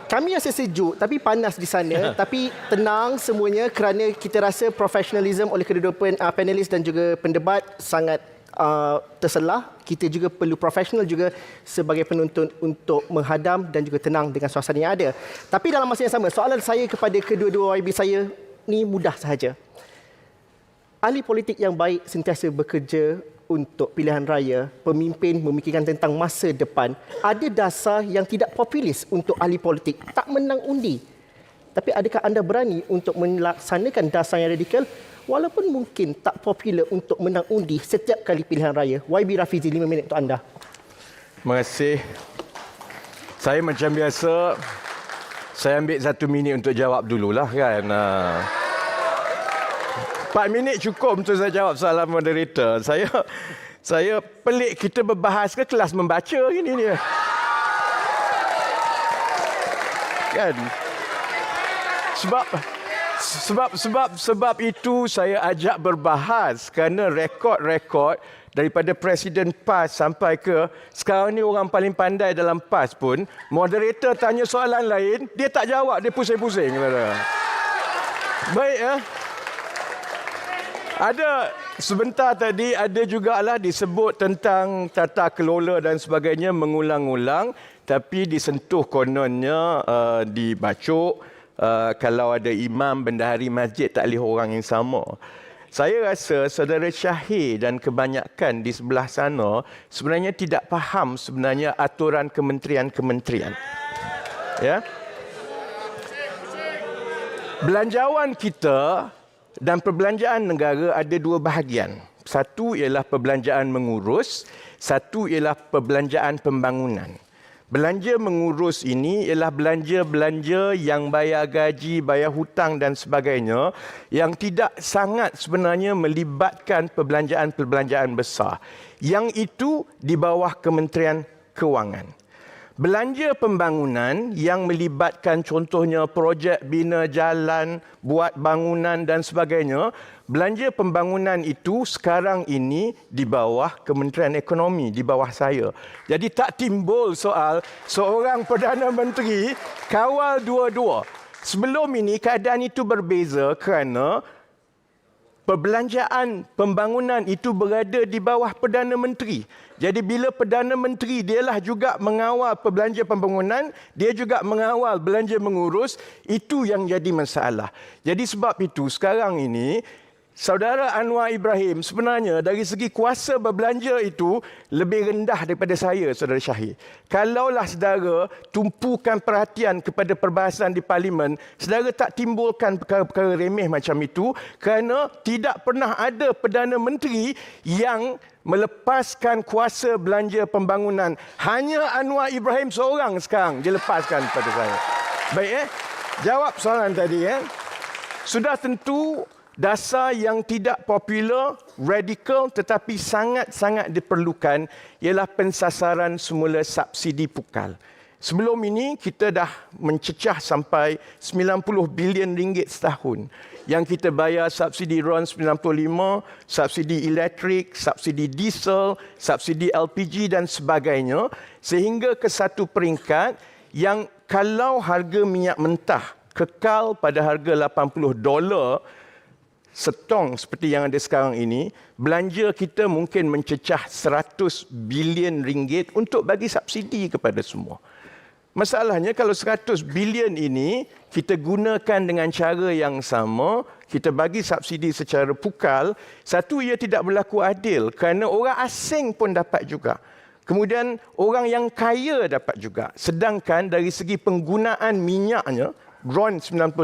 Kami rasa sejuk tapi panas di sana. Tapi tenang semuanya kerana kita rasa profesionalism oleh kedua panelis dan juga pendebat sangat terselah. Kita juga perlu profesional juga sebagai penonton untuk menghadam dan juga tenang dengan suasana yang ada. Tapi dalam masa yang sama, soalan saya kepada kedua-dua YB saya ni mudah sahaja. Ahli politik yang baik sentiasa bekerja untuk pilihan raya, pemimpin memikirkan tentang masa depan. Ada dasar yang tidak populis untuk ahli politik, tak menang undi. Tapi adakah anda berani untuk melaksanakan dasar yang radikal walaupun mungkin tak popular untuk menang undi setiap kali pilihan raya? YB Rafizi, 5 minit untuk anda. Terima kasih. Saya macam biasa, saya ambil 1 minit untuk jawab dululah kan. 4 minit cukup untuk saya jawab soalan moderator. Saya pelik kita berbahas ke kelas membaca gini ni. Kan? Sebab itu saya ajak berbahas kerana rekod-rekod daripada Presiden PAS sampai ke sekarang ni orang paling pandai dalam PAS pun, moderator tanya soalan lain, dia tak jawab, dia pusing-pusing. Baik ya. Ada sebentar tadi ada jugalah disebut tentang tata kelola dan sebagainya mengulang-ulang, tapi disentuh kononnya dibacok kalau ada imam bendahari masjid tak boleh orang yang sama. Saya rasa saudara Shahir dan kebanyakan di sebelah sana sebenarnya tidak faham sebenarnya aturan kementerian-kementerian. Ya. Belanjawan kita dan perbelanjaan negara ada 2 bahagian. Satu ialah perbelanjaan mengurus, satu ialah perbelanjaan pembangunan. Belanja mengurus ini ialah belanja-belanja yang bayar gaji, bayar hutang dan sebagainya yang tidak sangat sebenarnya melibatkan perbelanjaan-perbelanjaan besar. Yang itu di bawah Kementerian Kewangan. Belanja pembangunan yang melibatkan contohnya projek bina jalan, buat bangunan dan sebagainya, belanja pembangunan itu sekarang ini di bawah Kementerian Ekonomi, di bawah saya. Jadi tak timbul soal seorang Perdana Menteri kawal dua-dua. Sebelum ini keadaan itu berbeza kerana perbelanjaan pembangunan itu berada di bawah Perdana Menteri. Jadi bila Perdana Menteri dialah juga mengawal perbelanja pembangunan, dia juga mengawal belanja mengurus, itu yang jadi masalah. Jadi sebab itu sekarang ini Saudara Anwar Ibrahim sebenarnya dari segi kuasa berbelanja itu lebih rendah daripada saya, Saudara Shahir. Kalaulah saudara tumpukan perhatian kepada perbahasan di Parlimen, saudara tak timbulkan perkara-perkara remeh macam itu kerana tidak pernah ada Perdana Menteri yang melepaskan kuasa belanja pembangunan. Hanya Anwar Ibrahim seorang sekarang dilepaskan kepada saya. Baik jawab soalan tadi Sudah tentu Dasar yang tidak popular, radikal tetapi sangat-sangat diperlukan ialah pensasaran semula subsidi pukal. Sebelum ini kita dah mencecah sampai 90 bilion ringgit setahun. Yang kita bayar subsidi RON 95, subsidi elektrik, subsidi diesel, subsidi LPG dan sebagainya. Sehingga ke satu peringkat yang kalau harga minyak mentah kekal pada harga $80 setong seperti yang ada sekarang ini, belanja kita mungkin mencecah 100 bilion ringgit untuk bagi subsidi kepada semua. Masalahnya kalau 100 bilion ini kita gunakan dengan cara yang sama, kita bagi subsidi secara pukal, satu, ia tidak berlaku adil kerana orang asing pun dapat juga. Kemudian orang yang kaya dapat juga. Sedangkan dari segi penggunaan minyaknya, RON 95,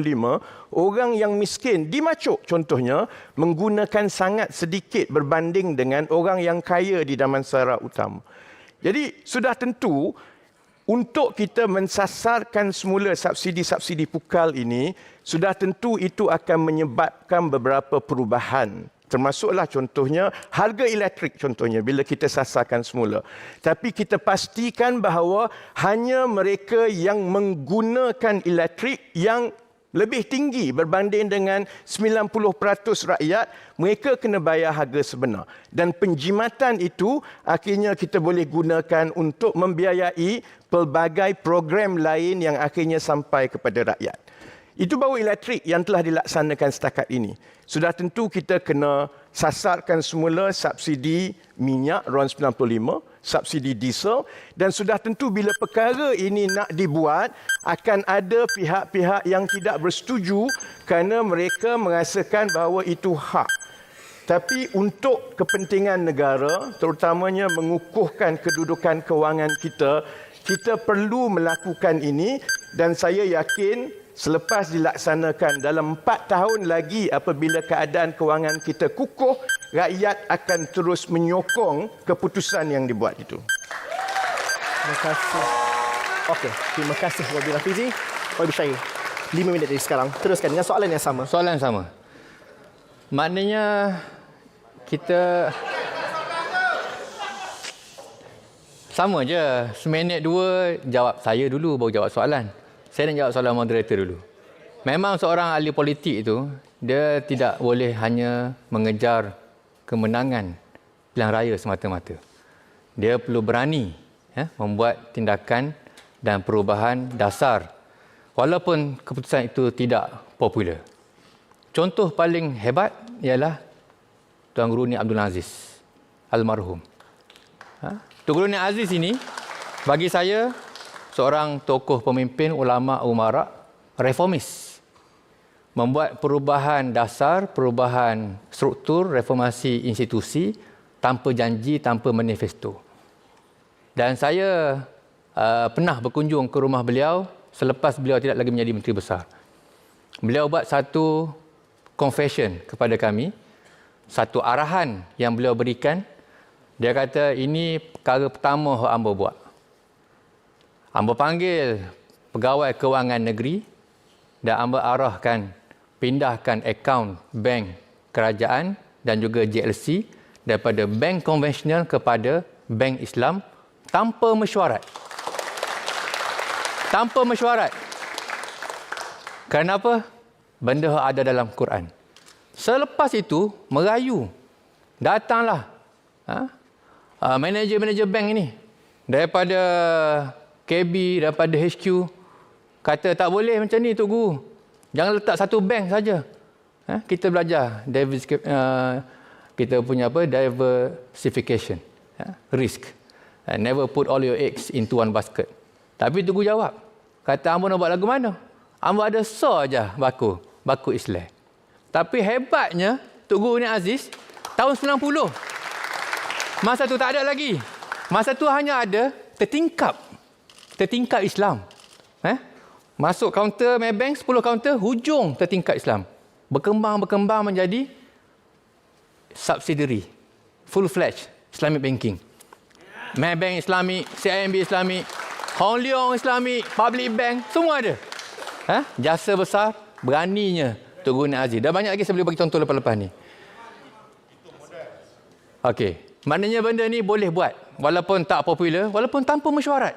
orang yang miskin di Macuk contohnya menggunakan sangat sedikit berbanding dengan orang yang kaya di Damansara Utama. Jadi sudah tentu untuk kita mensasarkan semula subsidi-subsidi pukal ini, sudah tentu itu akan menyebabkan beberapa perubahan. Termasuklah contohnya harga elektrik contohnya bila kita sasarkan semula. Tapi kita pastikan bahawa hanya mereka yang menggunakan elektrik yang lebih tinggi berbanding dengan 90% rakyat, mereka kena bayar harga sebenar. Dan penjimatan itu akhirnya kita boleh gunakan untuk membiayai pelbagai program lain yang akhirnya sampai kepada rakyat. Itu baru elektrik yang telah dilaksanakan setakat ini. Sudah tentu kita kena sasarkan semula subsidi minyak RON 95, subsidi diesel, dan sudah tentu bila perkara ini nak dibuat, akan ada pihak-pihak yang tidak bersetuju kerana mereka merasakan bahawa itu hak. Tapi untuk kepentingan negara, terutamanya mengukuhkan kedudukan kewangan kita, kita perlu melakukan ini dan saya yakin selepas dilaksanakan dalam 4 tahun lagi apabila keadaan kewangan kita kukuh, rakyat akan terus menyokong keputusan yang dibuat itu. Terima kasih. Okey, terima kasih Wabil Hafizi. Wabil Syahir, 5 minit dari sekarang. Teruskan dengan soalan yang sama. Soalan yang sama. Maknanya kita sama je. Seminit dua jawab saya dulu, baru jawab soalan. Saya nak jawab soalan moderator dulu. Memang seorang ahli politik itu, dia tidak boleh hanya mengejar kemenangan pilihan raya semata-mata. Dia perlu berani membuat tindakan dan perubahan dasar walaupun keputusan itu tidak popular. Contoh paling hebat ialah Tuan Guru Ni Abdul Aziz, almarhum. Tuan Guru Ni Aziz ini, bagi saya, seorang tokoh pemimpin ulama umara reformis. Membuat perubahan dasar, perubahan struktur, reformasi institusi tanpa janji, tanpa manifesto. Dan saya pernah berkunjung ke rumah beliau selepas beliau tidak lagi menjadi Menteri Besar. Beliau buat satu confession kepada kami, satu arahan yang beliau berikan. Dia kata, ini perkara pertama yang hamba buat. Hamba panggil pegawai kewangan negeri dan hamba arahkan pindahkan akaun bank kerajaan dan juga JLC daripada bank konvensional kepada bank Islam tanpa mesyuarat. Tanpa mesyuarat. Kerana apa? Benda ada dalam Quran. Selepas itu, merayu. Datanglah manager-manager bank ini daripada KB, daripada HQ, kata tak boleh macam ni Tok Guru. Jangan letak satu bank saja. Kita belajar kita punya diversification, risk. Never put all your eggs into one basket. Tapi Tok Guru jawab, kata hamba nak buat lagu mana? Hamba ada saja baku Islam. Tapi hebatnya Tok Guru Ni Aziz tahun 90. Masa tu tak ada lagi. Masa tu hanya ada tertingkap Islam. Masuk kaunter Maybank, 10 kaunter, hujung tertingkap Islam. Berkembang menjadi subsidiary, full-fledged Islamic banking. Maybank Islamic, CIMB Islamic, Hong Leong Islamic, Public Bank, semua ada. Jasa besar, beraninya Tok Guru Nik Aziz. Dan banyak lagi saya boleh bagi contoh lepas-lepas ni. Okey. Maknanya benda ni boleh buat. Walaupun tak popular, walaupun tanpa mesyuarat.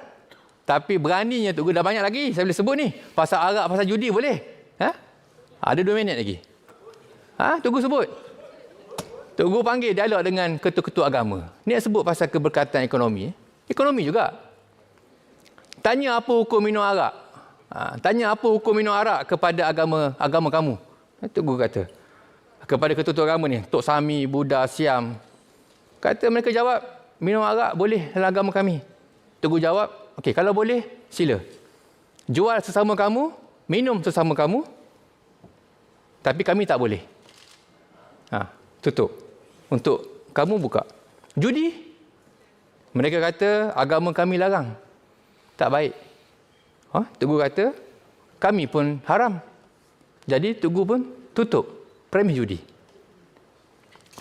Tapi beraninya Tok Guru, dah banyak lagi saya boleh sebut ni. Pasal arak, pasal judi boleh. Ha? Ada 2 minit lagi. Tok Guru sebut. Tok Guru panggil dialog dengan ketua-ketua agama. Ni sebut pasal keberkatan ekonomi. Ekonomi juga. Tanya apa hukum minum arak. Tanya apa hukum minum arak kepada agama kamu. Tok Guru kata. Kepada ketua-ketua agama ni. Tok Sami, Buddha, Siam. Kata mereka jawab, minum arak boleh dalam agama kami. Tok Guru jawab, okey, kalau boleh, sila. Jual sesama kamu, minum sesama kamu, tapi kami tak boleh. Tutup. Untuk kamu buka. Judi, mereka kata agama kami larang. Tak baik. Tok Guru kata, kami pun haram. Jadi Tok Guru pun tutup premis judi.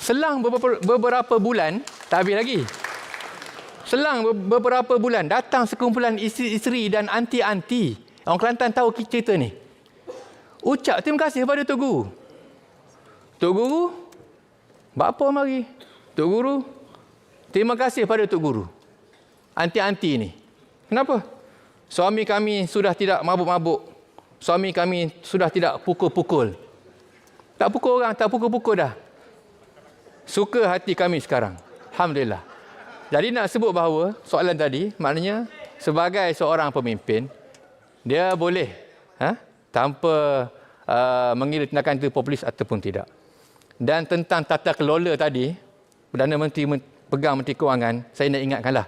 Selang beberapa bulan, tak habis lagi. Selang beberapa bulan, datang sekumpulan isteri-isteri dan anti-anti. Orang Kelantan tahu cerita ni. Ucap terima kasih kepada Tok Guru. Tok Guru, buat apa mari? Tok Guru, terima kasih pada Tok Guru. Anti-anti ni. Kenapa? Suami kami sudah tidak mabuk-mabuk. Suami kami sudah tidak pukul-pukul. Tak pukul orang, tak pukul-pukul dah. Suka hati kami sekarang. Alhamdulillah. Jadi nak sebut bahawa soalan tadi, maknanya sebagai seorang pemimpin, dia boleh tanpa mengira tindakan itu populis ataupun tidak. Dan tentang tata kelola tadi, Perdana Menteri pegang Menteri Kewangan, saya nak ingatkanlah.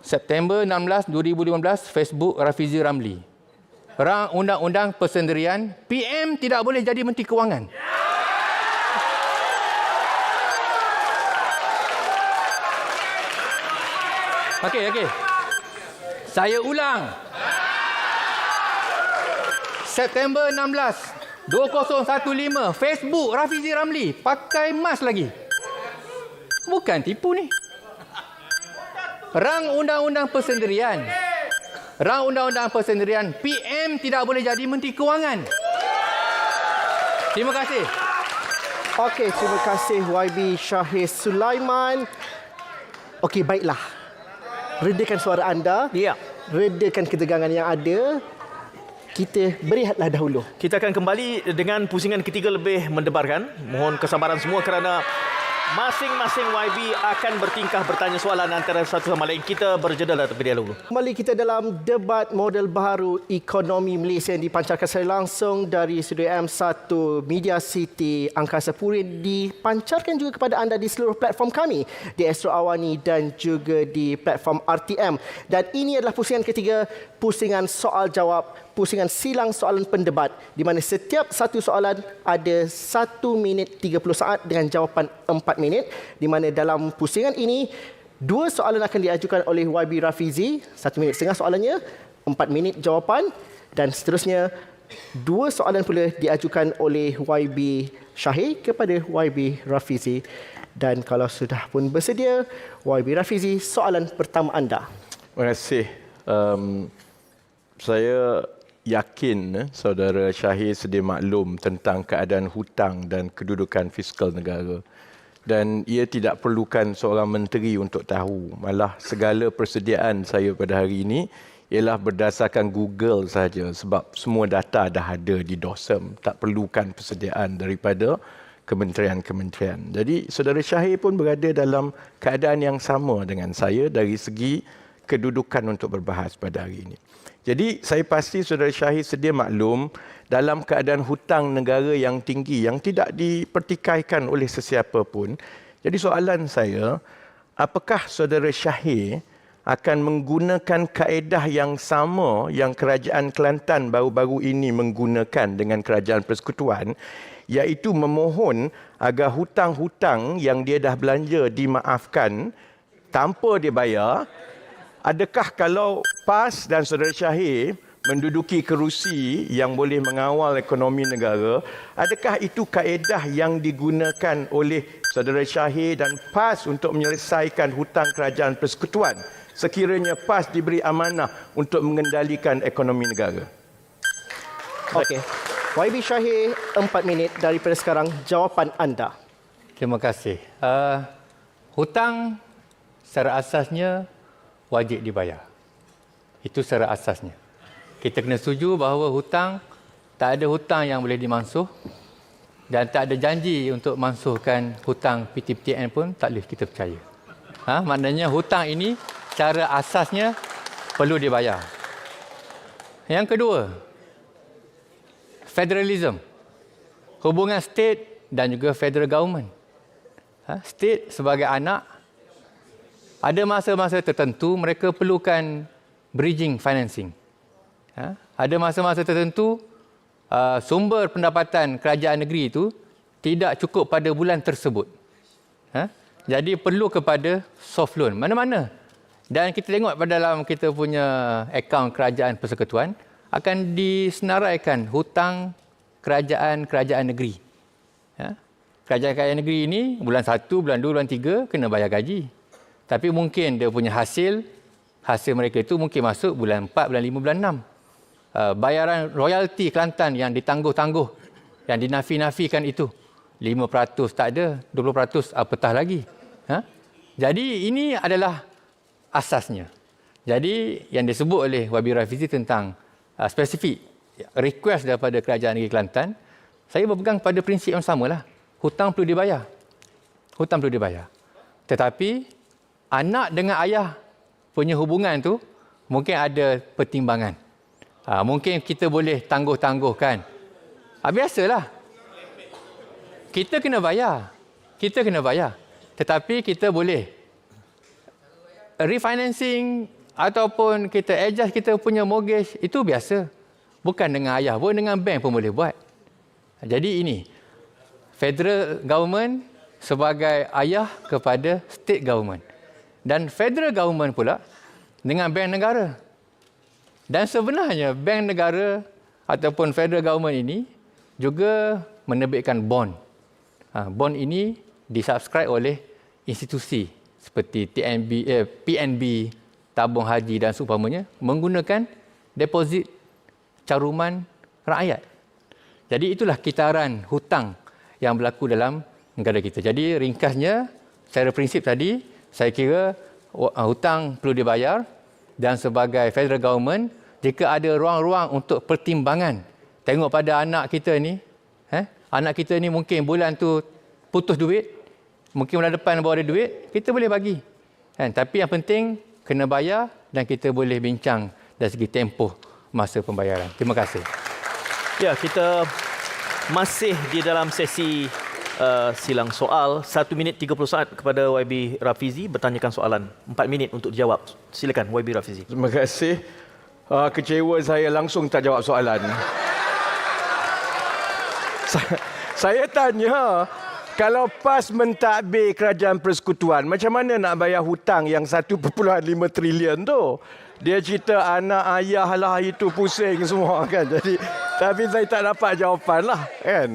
September 16, 2015, Facebook Rafizi Ramli. Rang Undang-Undang Persendirian, PM tidak boleh jadi Menteri Kewangan. Okey. Saya ulang. September 16, 2015, Facebook Rafizi Ramli pakai mask lagi. Bukan tipu ni. Rang Undang-Undang Persendirian. Rang Undang-Undang Persendirian, PM tidak boleh jadi Menteri Kewangan. Terima kasih. Okey, terima kasih YB Shahir Sulaiman. Okey, baiklah. Redakan suara anda. Ya. Redakan ketegangan yang ada. Kita berehatlah dahulu. Kita akan kembali dengan pusingan ketiga lebih mendebarkan. Mohon kesabaran semua kerana masing-masing YB akan bertingkah bertanya soalan antara satu sama lain. Kita berjeda terlebih dahulu. Kembali kita dalam debat model baharu ekonomi Malaysia yang dipancarkan secara langsung dari Studio M1 Media City Angkasa Puri, dipancarkan juga kepada anda di seluruh platform kami di Astro Awani dan juga di platform RTM. Dan ini adalah pusingan ketiga, pusingan soal jawab, pusingan silang soalan pendebat, di mana setiap satu soalan ada 1 minit 30 saat dengan jawapan 4 minit, di mana dalam pusingan ini 2 soalan akan diajukan oleh YB Rafizi, 1 minit setengah soalannya, 4 minit jawapan, dan seterusnya 2 soalan pula diajukan oleh YB Shahir kepada YB Rafizi. Dan kalau sudah pun bersedia, YB Rafizi, soalan pertama anda. Terima kasih. Saya yakin saudara Shahir sedia maklum tentang keadaan hutang dan kedudukan fiskal negara. Dan ia tidak perlukan seorang menteri untuk tahu. Malah segala persediaan saya pada hari ini ialah berdasarkan Google saja, sebab semua data dah ada di DOSM. Tak perlukan persediaan daripada kementerian-kementerian. Jadi saudara Shahir pun berada dalam keadaan yang sama dengan saya dari segi kedudukan untuk berbahas pada hari ini. Jadi saya pasti saudara Shahir sedia maklum dalam keadaan hutang negara yang tinggi yang tidak dipertikaikan oleh sesiapa pun. Jadi soalan saya, apakah saudara Shahir akan menggunakan kaedah yang sama yang Kerajaan Kelantan baru-baru ini menggunakan dengan Kerajaan Persekutuan, iaitu memohon agar hutang-hutang yang dia dah belanja dimaafkan tanpa dia bayar? Adakah kalau PAS dan saudara Shahir menduduki kerusi yang boleh mengawal ekonomi negara, adakah itu kaedah yang digunakan oleh saudara Shahir dan PAS untuk menyelesaikan hutang Kerajaan Persekutuan sekiranya PAS diberi amanah untuk mengendalikan ekonomi negara? Okey. YB Syahir, 4 minit daripada sekarang. Jawapan anda. Terima kasih. Hutang secara asasnya wajib dibayar. Itu secara asasnya. Kita kena setuju bahawa hutang, tak ada hutang yang boleh dimansuh dan tak ada janji untuk mansuhkan hutang PTPTN pun tak boleh kita percaya. Maknanya hutang ini secara asasnya perlu dibayar. Yang kedua, federalism. Hubungan state dan juga federal government. State sebagai anak, ada masa-masa tertentu mereka perlukan bridging financing. Ada masa-masa tertentu sumber pendapatan kerajaan negeri itu tidak cukup pada bulan tersebut. Jadi perlu kepada soft loan mana-mana. Dan kita tengok pada dalam kita punya akaun kerajaan persekutuan akan disenaraikan hutang kerajaan negeri. Kerajaan negeri ini bulan 1, bulan 2, bulan 3 kena bayar gaji. Tapi mungkin dia punya hasil mereka itu mungkin masuk bulan 4, bulan 5, bulan 6. Bayaran royalti Kelantan yang ditangguh-tangguh, yang dinafi-nafikan itu 5% tak ada, 20% apatah lagi. Jadi ini adalah asasnya. Jadi yang disebut oleh YB Rafizi tentang spesifik request daripada kerajaan negeri Kelantan, saya berpegang pada prinsip yang samalah. Hutang perlu dibayar. Hutang perlu dibayar. Tetapi anak dengan ayah punya hubungan tu mungkin ada pertimbangan. Mungkin kita boleh tangguh-tangguhkan. Biasalah. Kita kena bayar. Tetapi kita boleh refinancing ataupun kita adjust kita punya mortgage, itu biasa. Bukan dengan ayah pun, dengan bank pun boleh buat. Jadi ini, federal government sebagai ayah kepada state government. Dan federal government pula dengan bank negara. Dan sebenarnya bank negara ataupun federal government ini juga menerbitkan bond. Bond ini disubscribe oleh institusi seperti PNB, tabung haji dan seumpamanya menggunakan deposit caruman rakyat. Jadi itulah kitaran hutang yang berlaku dalam negara kita. Jadi ringkasnya, secara prinsip tadi, saya kira hutang perlu dibayar dan sebagai federal government, jika ada ruang-ruang untuk pertimbangan, tengok pada anak kita ni, anak kita ni mungkin bulan tu putus duit, mungkin bulan depan baru ada duit, kita boleh bagi. Tapi yang penting, kena bayar dan kita boleh bincang dari segi tempoh masa pembayaran. Terima kasih. Ya, kita masih di dalam sesi silang soal. 1 minit 30 saat kepada YB Rafizi bertanyakan soalan. 4 minit untuk dijawab. Silakan YB Rafizi. Terima kasih. Kecewa saya langsung tak jawab soalan. Saya tanya, kalau PAS mentadbir kerajaan persekutuan, macam mana nak bayar hutang yang 1.5 trilion tu? Dia cerita anak ayah lah itu pusing semua kan. Jadi tapi saya tak dapat jawapan lah kan.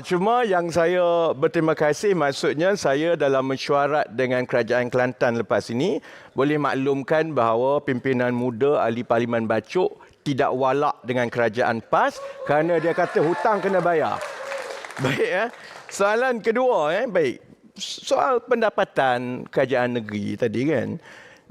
Cuma yang saya berterima kasih, maksudnya saya dalam mesyuarat dengan kerajaan Kelantan lepas ini boleh maklumkan bahawa pimpinan muda ahli Parlimen Bacok tidak walak dengan kerajaan PAS kerana dia kata hutang kena bayar. Baik Soalan kedua baik. Soal pendapatan kerajaan negeri tadi kan.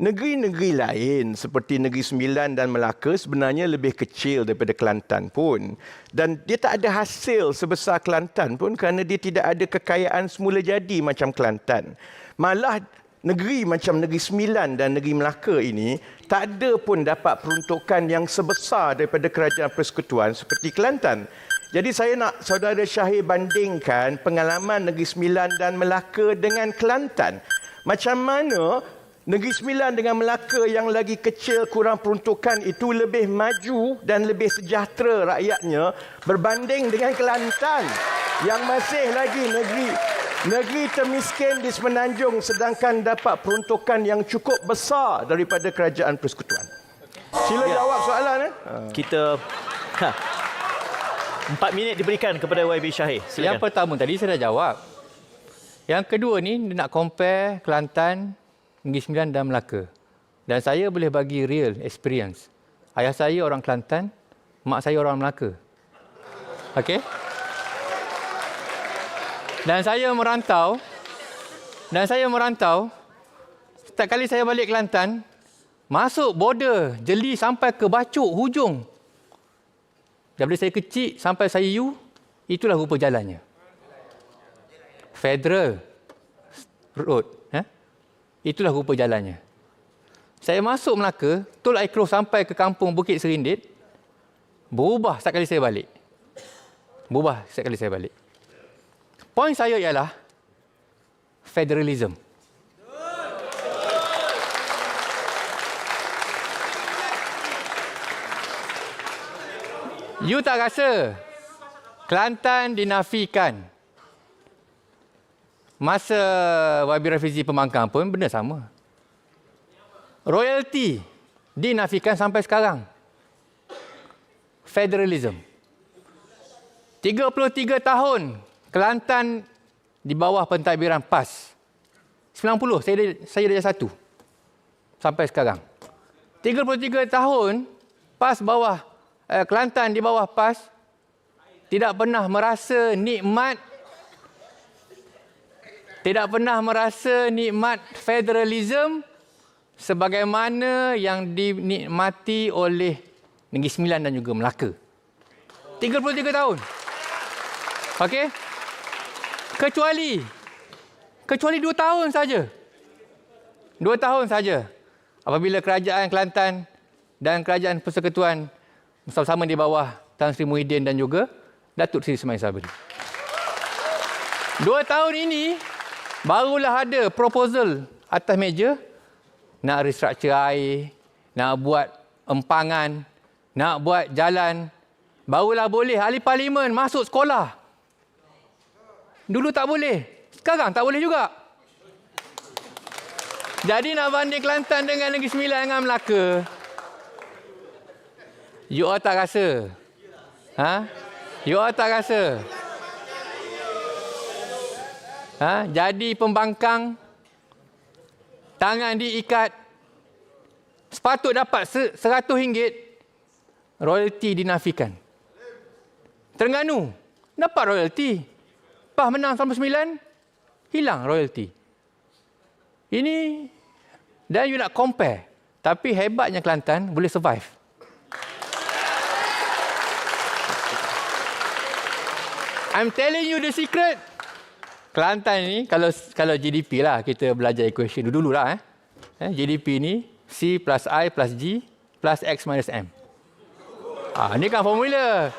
Negeri-negeri lain seperti Negeri Sembilan dan Melaka sebenarnya lebih kecil daripada Kelantan pun. Dan dia tak ada hasil sebesar Kelantan pun kerana dia tidak ada kekayaan semula jadi macam Kelantan. Malah negeri macam Negeri Sembilan dan Negeri Melaka ini tak ada pun dapat peruntukan yang sebesar daripada kerajaan persekutuan seperti Kelantan. Jadi saya nak saudara Syahir bandingkan pengalaman Negeri Sembilan dan Melaka dengan Kelantan. Macam mana Negeri Sembilan dengan Melaka yang lagi kecil kurang peruntukan itu lebih maju dan lebih sejahtera rakyatnya berbanding dengan Kelantan yang masih lagi negeri termiskin di Semenanjung sedangkan dapat peruntukan yang cukup besar daripada kerajaan persekutuan. Sila jawab soalan. Kita 4 minit diberikan kepada YB Syahir. Silakan. Yang pertama tadi saya dah jawab. Yang kedua ni dia nak compare Kelantan, Negeri Sembilan dan Melaka. Dan saya boleh bagi real experience. Ayah saya orang Kelantan, mak saya orang Melaka. Okey. Dan saya merantau, setiap kali saya balik Kelantan, masuk border, jeli sampai ke Bacuk, hujung. Daripada saya kecil sampai saya itulah rupa jalannya. Federal Road. Itulah rupa jalannya. Saya masuk Melaka, Tol Air Keroh sampai ke kampung Bukit Serindit, berubah setiap kali saya balik. Poin saya ialah federalism. You tak rasa Kelantan dinafikan masa YB Rafizi Pembangkang pun benda sama. Royalty dinafikan sampai sekarang. Federalism. 33 tahun Kelantan di bawah pentadbiran PAS. 90 saya darjah 1 sampai sekarang. 33 tahun PAS bawah Kelantan di bawah PAS tidak pernah merasa nikmat federalism sebagaimana yang dinikmati oleh Negeri Sembilan dan juga Melaka. 33 tahun. Okey? Kecuali 2 tahun saja. 2 tahun saja. Apabila kerajaan Kelantan dan kerajaan Persekutuan bersama-sama di bawah Tan Sri Muhyiddin dan juga Datuk Seri Ismail Sabri. 2 tahun ini barulah ada proposal atas meja nak restructure air, nak buat empangan, nak buat jalan. Barulah boleh ahli parlimen masuk sekolah. Dulu tak boleh. Sekarang tak boleh juga. Jadi nak banding Kelantan dengan Negeri Sembilan dengan Melaka, you all tak rasa? You all tak rasa? Jadi pembangkang, tangan diikat, sepatut dapat RM100, royalty dinafikan. Terengganu, dapat royalty. PAS menang 99, hilang royalty. Ini, dan you nak compare. Tapi hebatnya Kelantan boleh survive. I'm telling you the secret. Kelantan ni, kalau GDP lah, kita belajar equation dulu lah. GDP ni, C plus I plus G plus X minus M. Ni kan formula.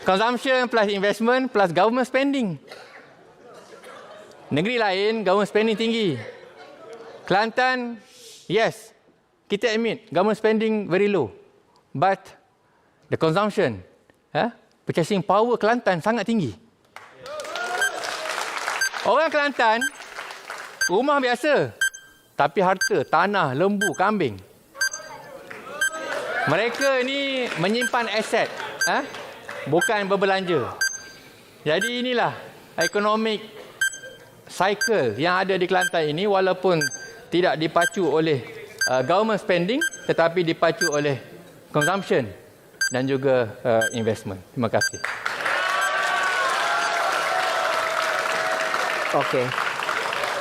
Consumption plus investment plus government spending. Negeri lain, government spending tinggi. Kelantan, yes, kita admit, government spending very low. But the consumption, purchasing power Kelantan sangat tinggi. Orang Kelantan, rumah biasa, tapi harta, tanah, lembu, kambing. Mereka ni menyimpan aset, bukan berbelanja. Jadi inilah economic cycle yang ada di Kelantan ini, walaupun tidak dipacu oleh government spending, tetapi dipacu oleh consumption dan juga investment. Terima kasih. Okey.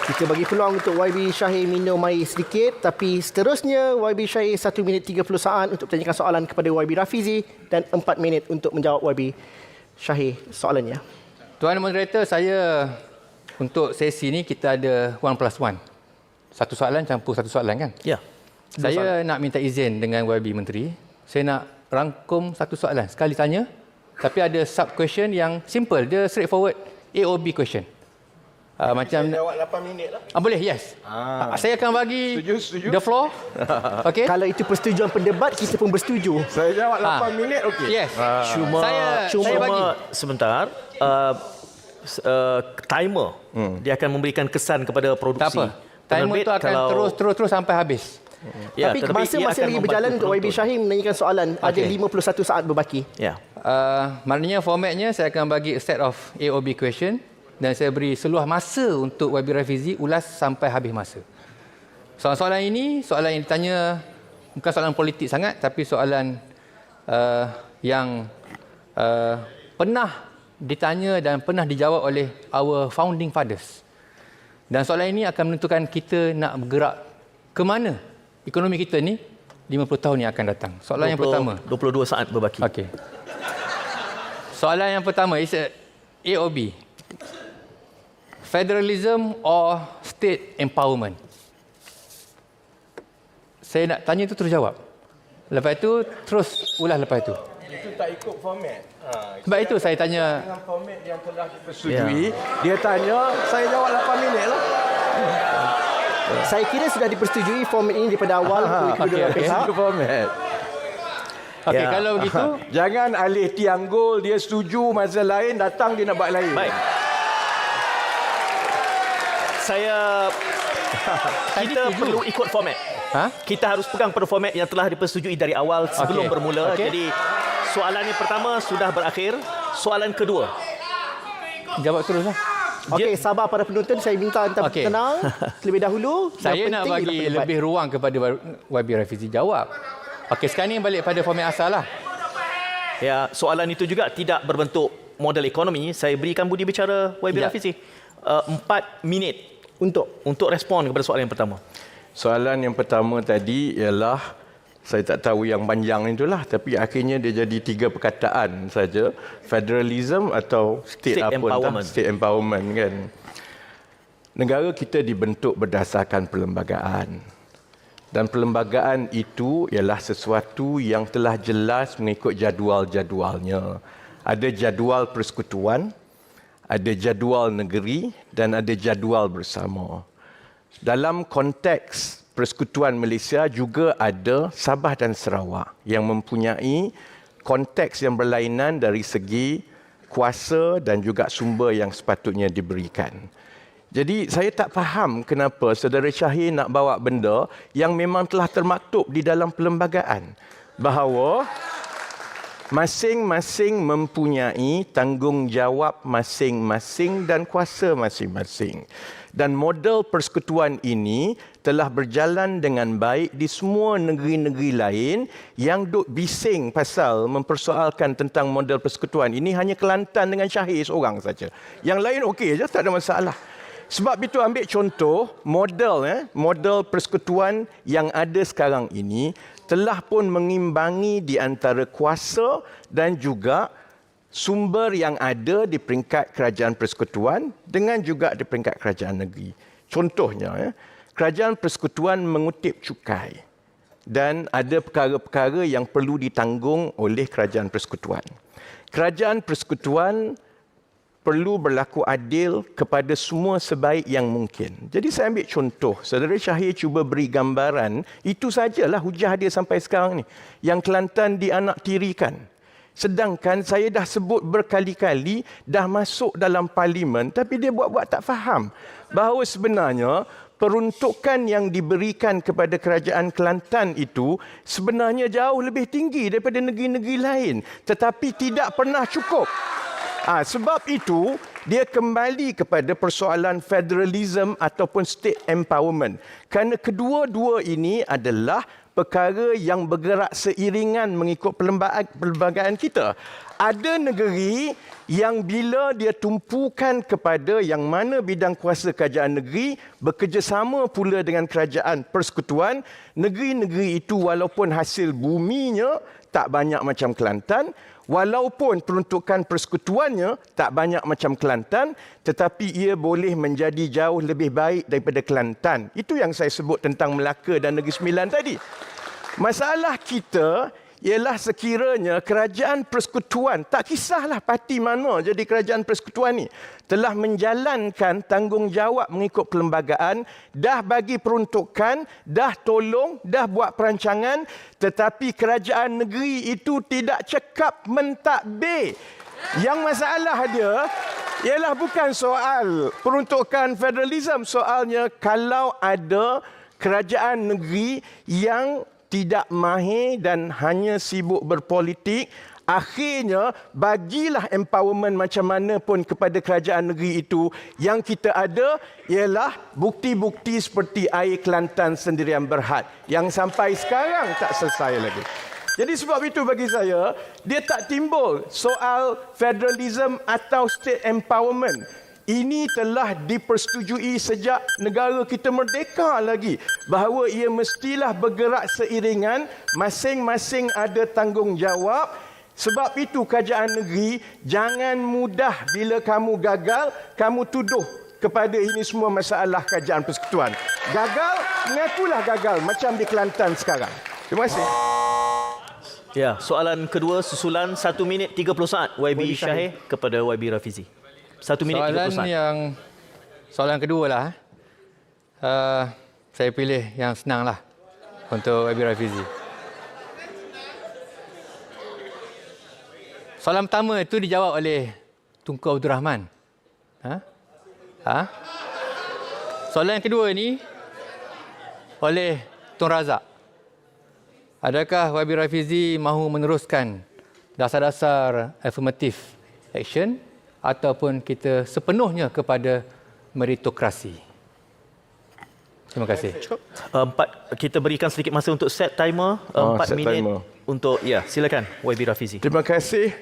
Kita bagi peluang untuk YB Shahir minum air sedikit, tapi seterusnya YB Shahir 1 minit 30 saat untuk bertanyakan soalan kepada YB Rafizi dan 4 minit untuk menjawab YB Shahir soalannya. Tuan Moderator, saya untuk sesi ni kita ada 1+1. Satu soalan campur satu soalan kan? Ya. Saya nak minta izin dengan YB Menteri. Saya nak rangkum satu soalan. Sekali tanya, tapi ada sub-question yang simple. Dia straightforward. A or B question. Macam Jawab 8 minit lah. boleh, yes. Saya akan bagi Setuju. the floor. Okey. Kalau itu persetujuan pendebat, kita pun bersetuju. Saya jawab 8 minit, okey. Yes. Saya bagi. Sebentar. Timer dia akan memberikan kesan kepada produksi. Tak apa. Timer tu akan terus sampai habis. Ya, Tapi tetapi masa ia masih akan lagi berjalan membantu untuk YB penonton. Shahir menanyakan soalan. Ada Okey. 51 saat berbaki. Ya. Maknanya formatnya saya akan bagi a set of A or B question dan saya beri seluah masa untuk YB Rafizi ulas sampai habis masa. Soalan-soalan ini, soalan yang ditanya bukan soalan politik sangat, tapi soalan yang pernah ditanya dan pernah dijawab oleh our founding fathers. Dan soalan ini akan menentukan kita nak bergerak ke mana ekonomi kita ni 50 tahun yang akan datang. Soalan yang pertama. 22 saat berbaki. Okey. Soalan yang pertama is A or B. Federalism or state empowerment? Saya nak tanya tu terus jawab. Lepas tu terus ulas lepas tu. Itu tak ikut format. Sebab itu saya tanya. Dengan format yang telah dipersetujui, dia tanya, saya jawab 8 minit lah. Saya kira sudah dipersetujui format ini daripada awal kedua-dua okey. pihak. Itu format. Okey, Ya. kalau begitu, Jangan alih tiang gol, dia setuju, masa lain datang dia nak buat lain. Baik. Kita perlu ikut format. Kita harus pegang pada format yang telah dipersetujui dari awal sebelum Okey. bermula. Okey. Jadi soalan yang pertama sudah berakhir. Soalan kedua. jawab teruslah. Okey, sabar para penonton, saya minta anda Okey. tenang terlebih dahulu. Saya Yang nak penting bagi ialah pendapat. lebih ruang kepada YB Rafizi jawab. Okey, sekarang ni balik pada format asal lah. Ya, soalan itu juga tidak berbentuk model ekonomi. Saya berikan budi bicara YB Ya. Rafizi 4 minit untuk respon kepada soalan yang pertama. Soalan yang pertama tadi ialah, saya tak tahu yang panjang itulah, tapi akhirnya dia jadi 3 perkataan saja. Federalism atau state apa empowerment. entah, state empowerment kan. Negara kita dibentuk berdasarkan perlembagaan. Dan perlembagaan itu ialah sesuatu yang telah jelas mengikut jadual-jadualnya. Ada jadual persekutuan, ada jadual negeri dan ada jadual bersama. Dalam konteks Persekutuan Malaysia juga ada Sabah dan Sarawak yang mempunyai konteks yang berlainan dari segi kuasa dan juga sumber yang sepatutnya diberikan. Jadi saya tak faham kenapa Saudara Syahir nak bawa benda yang memang telah termaktub di dalam perlembagaan bahawa masing-masing mempunyai tanggungjawab masing-masing dan kuasa masing-masing. Dan model persekutuan ini telah berjalan dengan baik di semua negeri-negeri lain yang duk bising pasal mempersoalkan tentang model persekutuan ini. Hanya Kelantan dengan Syahir seorang saja. Yang lain okey je, tak ada masalah. Sebab itu ambil contoh model persekutuan yang ada sekarang ini telah pun mengimbangi di antara kuasa dan juga sumber yang ada di peringkat kerajaan persekutuan dengan juga di peringkat kerajaan negeri. Contohnya, kerajaan persekutuan mengutip cukai dan ada perkara-perkara yang perlu ditanggung oleh kerajaan persekutuan. Kerajaan persekutuan perlu berlaku adil kepada semua sebaik yang mungkin. Jadi saya ambil contoh, Saudara Syahir cuba beri gambaran, itu sajalah hujah dia sampai sekarang ni. Yang Kelantan dianaktirikan. Sedangkan saya dah sebut berkali-kali, dah masuk dalam parlimen, tapi dia buat-buat tak faham bahawa sebenarnya peruntukan yang diberikan kepada kerajaan Kelantan itu sebenarnya jauh lebih tinggi daripada negeri-negeri lain. Tetapi tidak pernah cukup. Sebab itu, dia kembali kepada persoalan federalism ataupun state empowerment. Kerana kedua-dua ini adalah perkara yang bergerak seiringan mengikut perlembagaan kita. Ada negeri yang bila dia tumpukan kepada yang mana bidang kuasa kerajaan negeri, bekerjasama pula dengan kerajaan persekutuan, negeri-negeri itu walaupun hasil buminya tak banyak macam Kelantan, walaupun peruntukan persekutuannya tak banyak macam Kelantan, tetapi ia boleh menjadi jauh lebih baik daripada Kelantan. Itu yang saya sebut tentang Melaka dan Negeri Sembilan tadi. Masalah kita ialah sekiranya kerajaan persekutuan, tak kisahlah parti mana jadi kerajaan persekutuan ni, telah menjalankan tanggungjawab mengikut perlembagaan, dah bagi peruntukan, dah tolong, dah buat perancangan, tetapi kerajaan negeri itu tidak cekap mentadbir. Yang masalah dia ialah bukan soal peruntukan federalism, soalnya kalau ada kerajaan negeri yang tidak mahir dan hanya sibuk berpolitik, akhirnya bagilah empowerment macam mana pun kepada kerajaan negeri itu. Yang kita ada ialah bukti-bukti seperti air Kelantan Sendirian Berhad yang sampai sekarang tak selesai lagi. Jadi sebab itu bagi saya, dia tak timbul soal federalism atau state empowerment. Ini telah dipersetujui sejak negara kita merdeka lagi. Bahawa ia mestilah bergerak seiringan, masing-masing ada tanggungjawab. Sebab itu kerajaan negeri, jangan mudah bila kamu gagal, kamu tuduh kepada ini semua masalah kerajaan persekutuan. Gagal, mengakulah gagal macam di Kelantan sekarang. Terima kasih. Ya, soalan kedua susulan 1 minit 30 saat YB Syahir kepada YB Rafizi. 1 minit 30 saat. Soalan kedua lah. Saya pilih yang senang lah untuk YB Rafizi. Soalan pertama itu dijawab oleh Tunku Abdul Rahman. Soalan yang kedua ni oleh Tun Razak. Adakah YB Rafizi mahu meneruskan dasar-dasar affirmative action ataupun kita sepenuhnya kepada meritokrasi? Terima kasih. Kita berikan sedikit masa untuk set timer. 4 minit timer. untuk, silakan YB Rafizi. Terima kasih.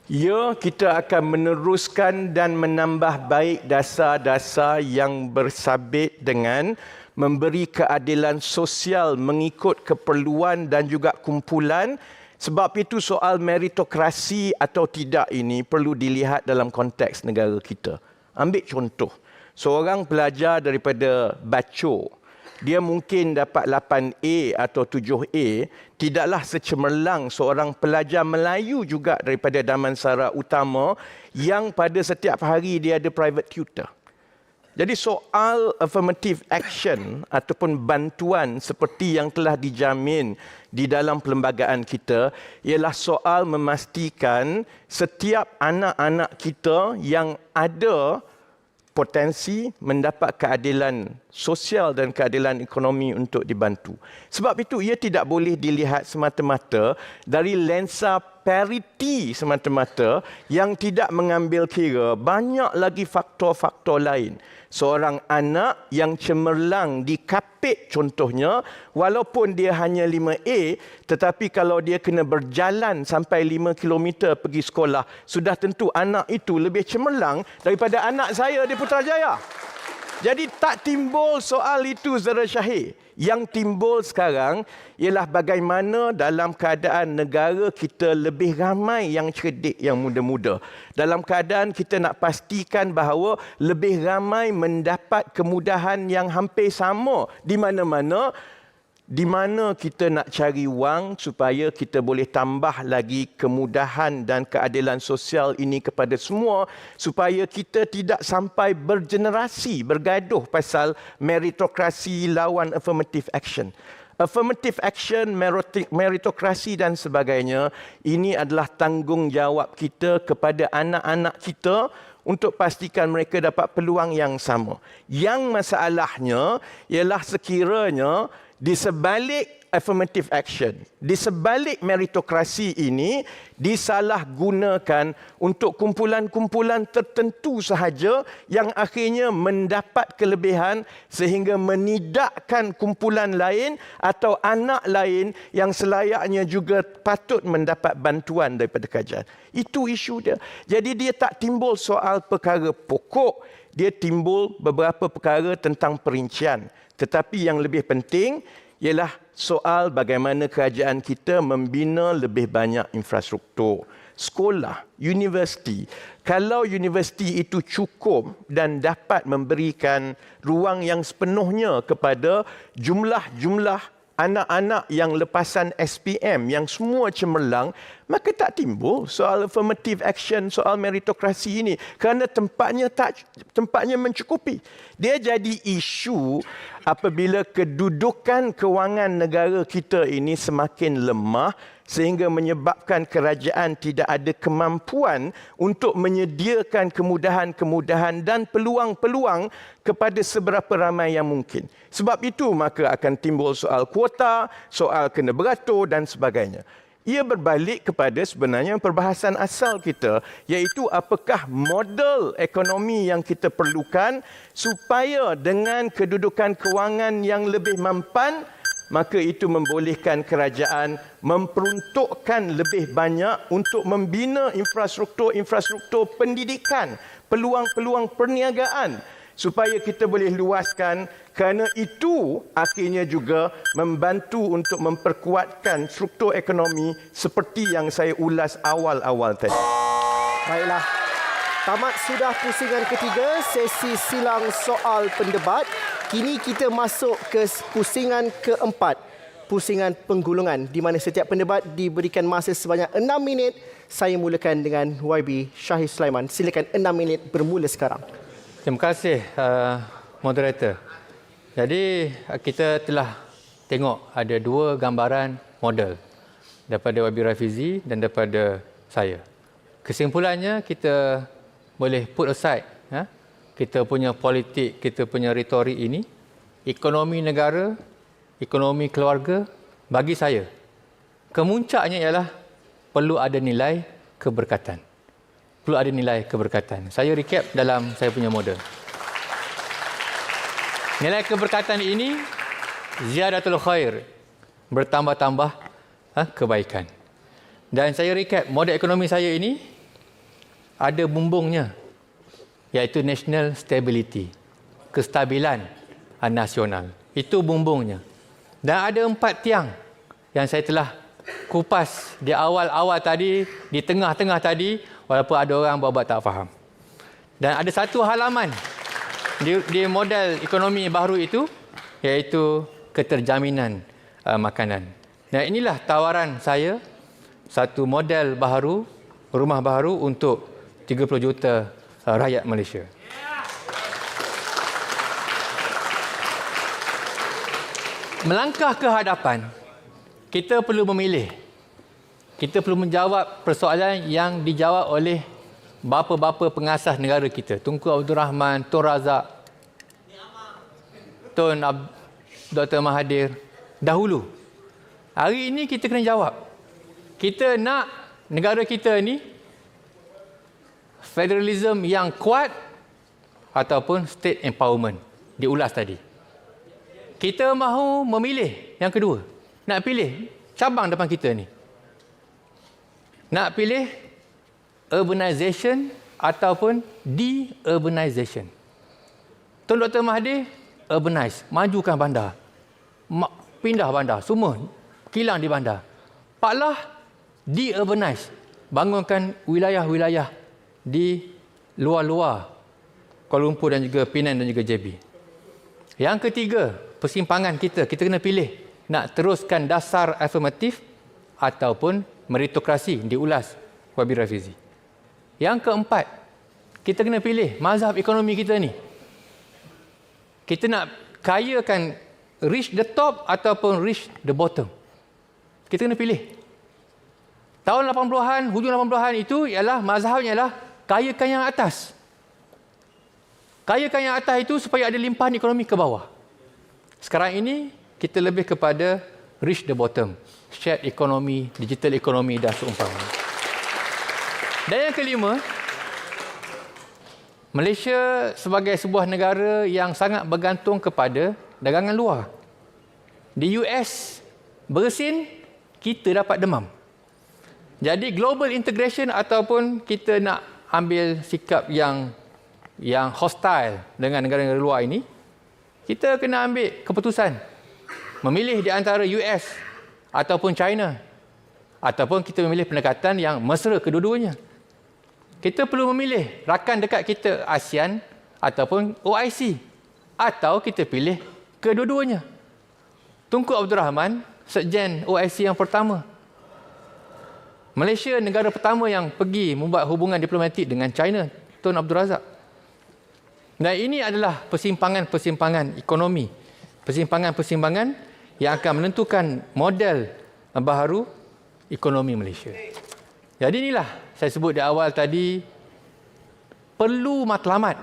Ya, kita akan meneruskan dan menambah baik dasar-dasar yang bersabit dengan memberi keadilan sosial mengikut keperluan dan juga kumpulan. Sebab itu soal meritokrasi atau tidak ini perlu dilihat dalam konteks negara kita. Ambil contoh, seorang pelajar daripada Baco, dia mungkin dapat 8A atau 7A, tidaklah secemerlang seorang pelajar Melayu juga daripada Damansara Utama yang pada setiap hari dia ada private tutor. Jadi soal affirmative action ataupun bantuan seperti yang telah dijamin di dalam perlembagaan kita ialah soal memastikan setiap anak-anak kita yang ada potensi mendapat keadilan sosial dan keadilan ekonomi untuk dibantu. Sebab itu ia tidak boleh dilihat semata-mata dari lensa pariti semata-mata yang tidak mengambil kira banyak lagi faktor-faktor lain. Seorang anak yang cemerlang di Kapit contohnya, walaupun dia hanya 5A, tetapi kalau dia kena berjalan sampai 5 km pergi sekolah, sudah tentu anak itu lebih cemerlang daripada anak saya di Putrajaya. Jadi tak timbul soal itu, Zara Syahir. Yang timbul sekarang ialah bagaimana dalam keadaan negara kita lebih ramai yang cerdik, yang muda-muda. Dalam keadaan kita nak pastikan bahawa lebih ramai mendapat kemudahan yang hampir sama di mana-mana. Di mana kita nak cari wang supaya kita boleh tambah lagi kemudahan dan keadilan sosial ini kepada semua, supaya kita tidak sampai bergenerasi bergaduh pasal meritokrasi lawan affirmative action. Affirmative action, meritokrasi dan sebagainya, ini adalah tanggungjawab kita kepada anak-anak kita untuk pastikan mereka dapat peluang yang sama. Yang masalahnya ialah sekiranya di sebalik affirmative action, di sebalik meritokrasi ini disalahgunakan untuk kumpulan-kumpulan tertentu sahaja yang akhirnya mendapat kelebihan sehingga menidakkan kumpulan lain atau anak lain yang selayaknya juga patut mendapat bantuan daripada kerajaan. Itu isu dia. Jadi dia tak timbul soal perkara pokok, dia timbul beberapa perkara tentang perincian. Tetapi yang lebih penting ialah soal bagaimana kerajaan kita membina lebih banyak infrastruktur. Sekolah, universiti. Kalau universiti itu cukup dan dapat memberikan ruang yang sepenuhnya kepada jumlah-jumlah anak-anak yang lepasan SPM yang semua cemerlang, maka tak timbul soal affirmative action, soal meritokrasi ini, kerana tempatnya mencukupi. Dia jadi isu apabila kedudukan kewangan negara kita ini semakin lemah sehingga menyebabkan kerajaan tidak ada kemampuan untuk menyediakan kemudahan-kemudahan dan peluang-peluang kepada seberapa ramai yang mungkin. Sebab itu maka akan timbul soal kuota, soal kena beratur dan sebagainya. Ia berbalik kepada sebenarnya perbahasan asal kita, iaitu apakah model ekonomi yang kita perlukan supaya dengan kedudukan kewangan yang lebih mampan, maka itu membolehkan kerajaan memperuntukkan lebih banyak untuk membina infrastruktur pendidikan, peluang-peluang perniagaan supaya kita boleh luaskan, kerana itu akhirnya juga membantu untuk memperkuatkan struktur ekonomi seperti yang saya ulas awal-awal tadi. Baiklah. Tamat sudah pusingan ketiga, sesi silang soal pendebat. Kini kita masuk ke pusingan keempat, pusingan penggulungan, di mana setiap pendebat diberikan masa sebanyak 6 minit. Saya mulakan dengan YB Shahid Sulaiman. Silakan 6 minit bermula sekarang. Terima kasih, moderator. Jadi, kita telah tengok ada dua gambaran model daripada YB Rafizi dan daripada saya. Kesimpulannya, kita boleh put aside kita punya politik, kita punya retorik ini, ekonomi negara, ekonomi keluarga, bagi saya, kemuncaknya ialah perlu ada nilai keberkatan. Perlu ada nilai keberkatan. Saya recap dalam saya punya model. Nilai keberkatan ini, ziyadatul khair, bertambah-tambah kebaikan. Dan saya recap, model ekonomi saya ini ada bumbungnya, iaitu national stability, kestabilan nasional. Itu bumbungnya. Dan ada 4 tiang yang saya telah kupas di awal-awal tadi, di tengah-tengah tadi, walaupun ada orang buat tak faham. Dan ada satu halaman di model ekonomi baru itu, iaitu keterjaminan makanan. Dan inilah tawaran saya, satu model baru, rumah baru untuk 30 juta rakyat Malaysia. Melangkah ke hadapan, kita perlu memilih. Kita perlu menjawab persoalan yang dijawab oleh bapa-bapa pengasas negara kita. Tunku Abdul Rahman, Tun Razak, Dr. Mahathir dahulu. Hari ini kita kena jawab. Kita nak negara kita ni federalism yang kuat ataupun state empowerment, diulas tadi. Kita mahu memilih yang kedua. Nak pilih cabang depan kita ni. Nak pilih urbanization ataupun de-urbanization. Tun Dr. Mahathir urbanize, majukan bandar. Pindah bandar, semua kilang di bandar. Pak Lah de-urbanize, bangunkan wilayah-wilayah di luar-luar Kuala Lumpur dan juga Penang dan juga JB. Yang ketiga, persimpangan kita kena pilih nak teruskan dasar afirmatif ataupun meritokrasi, diulas YB Rafizi. Yang keempat, kita kena pilih mazhab ekonomi kita ni. Kita nak kayakan reach the top ataupun reach the bottom. Kita kena pilih. Tahun 80-an, hujung 80-an itu ialah mazhabnya ialah kayakan yang atas. Kayakan yang atas itu supaya ada limpahan ekonomi ke bawah. Sekarang ini, kita lebih kepada reach the bottom. Shared ekonomi, digital ekonomi dan seumpamanya. Dan yang kelima, Malaysia sebagai sebuah negara yang sangat bergantung kepada dagangan luar. Di US, bersin, kita dapat demam. Jadi global integration ataupun kita nak ambil sikap yang hostile dengan negara-negara luar ini, kita kena ambil keputusan. Memilih di antara US ataupun China. Ataupun kita memilih pendekatan yang mesra kedua-duanya. Kita perlu memilih rakan dekat kita ASEAN ataupun OIC. Atau kita pilih kedua-duanya. Tunku Abdul Rahman, Sekjen OIC yang pertama. Malaysia negara pertama yang pergi membuat hubungan diplomatik dengan China, Tun Abdul Razak. Dan ini adalah persimpangan-persimpangan ekonomi. Persimpangan-persimpangan yang akan menentukan model baharu ekonomi Malaysia. Jadi inilah saya sebut di awal tadi, perlu matlamat.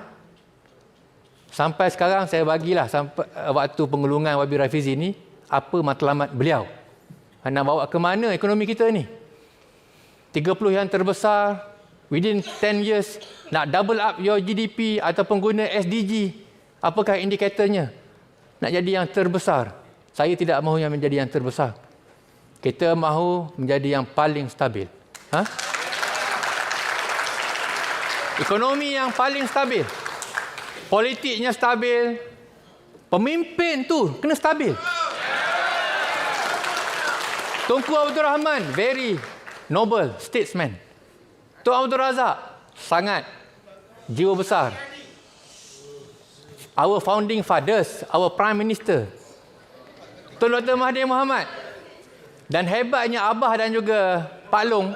Sampai sekarang saya bagilah sampai waktu penggulungan YB Rafizi ini, apa matlamat beliau. Nak bawa ke mana ekonomi kita ni? 30 yang terbesar, within 10 years, nak double up your GDP ataupun guna SDG, apakah indikatornya? Nak jadi yang terbesar Saya tidak mahu yang menjadi yang terbesar. Kita mahu menjadi yang paling stabil. Ekonomi yang paling stabil. Politiknya stabil. Pemimpin tu kena stabil. Tunku Abdul Rahman, very noble statesman. Tun Abdul Razak, sangat jiwa besar. Our founding fathers, our prime minister. Tun Dr. Mahathir Mohamad. Dan hebatnya Abah dan juga Pak Long.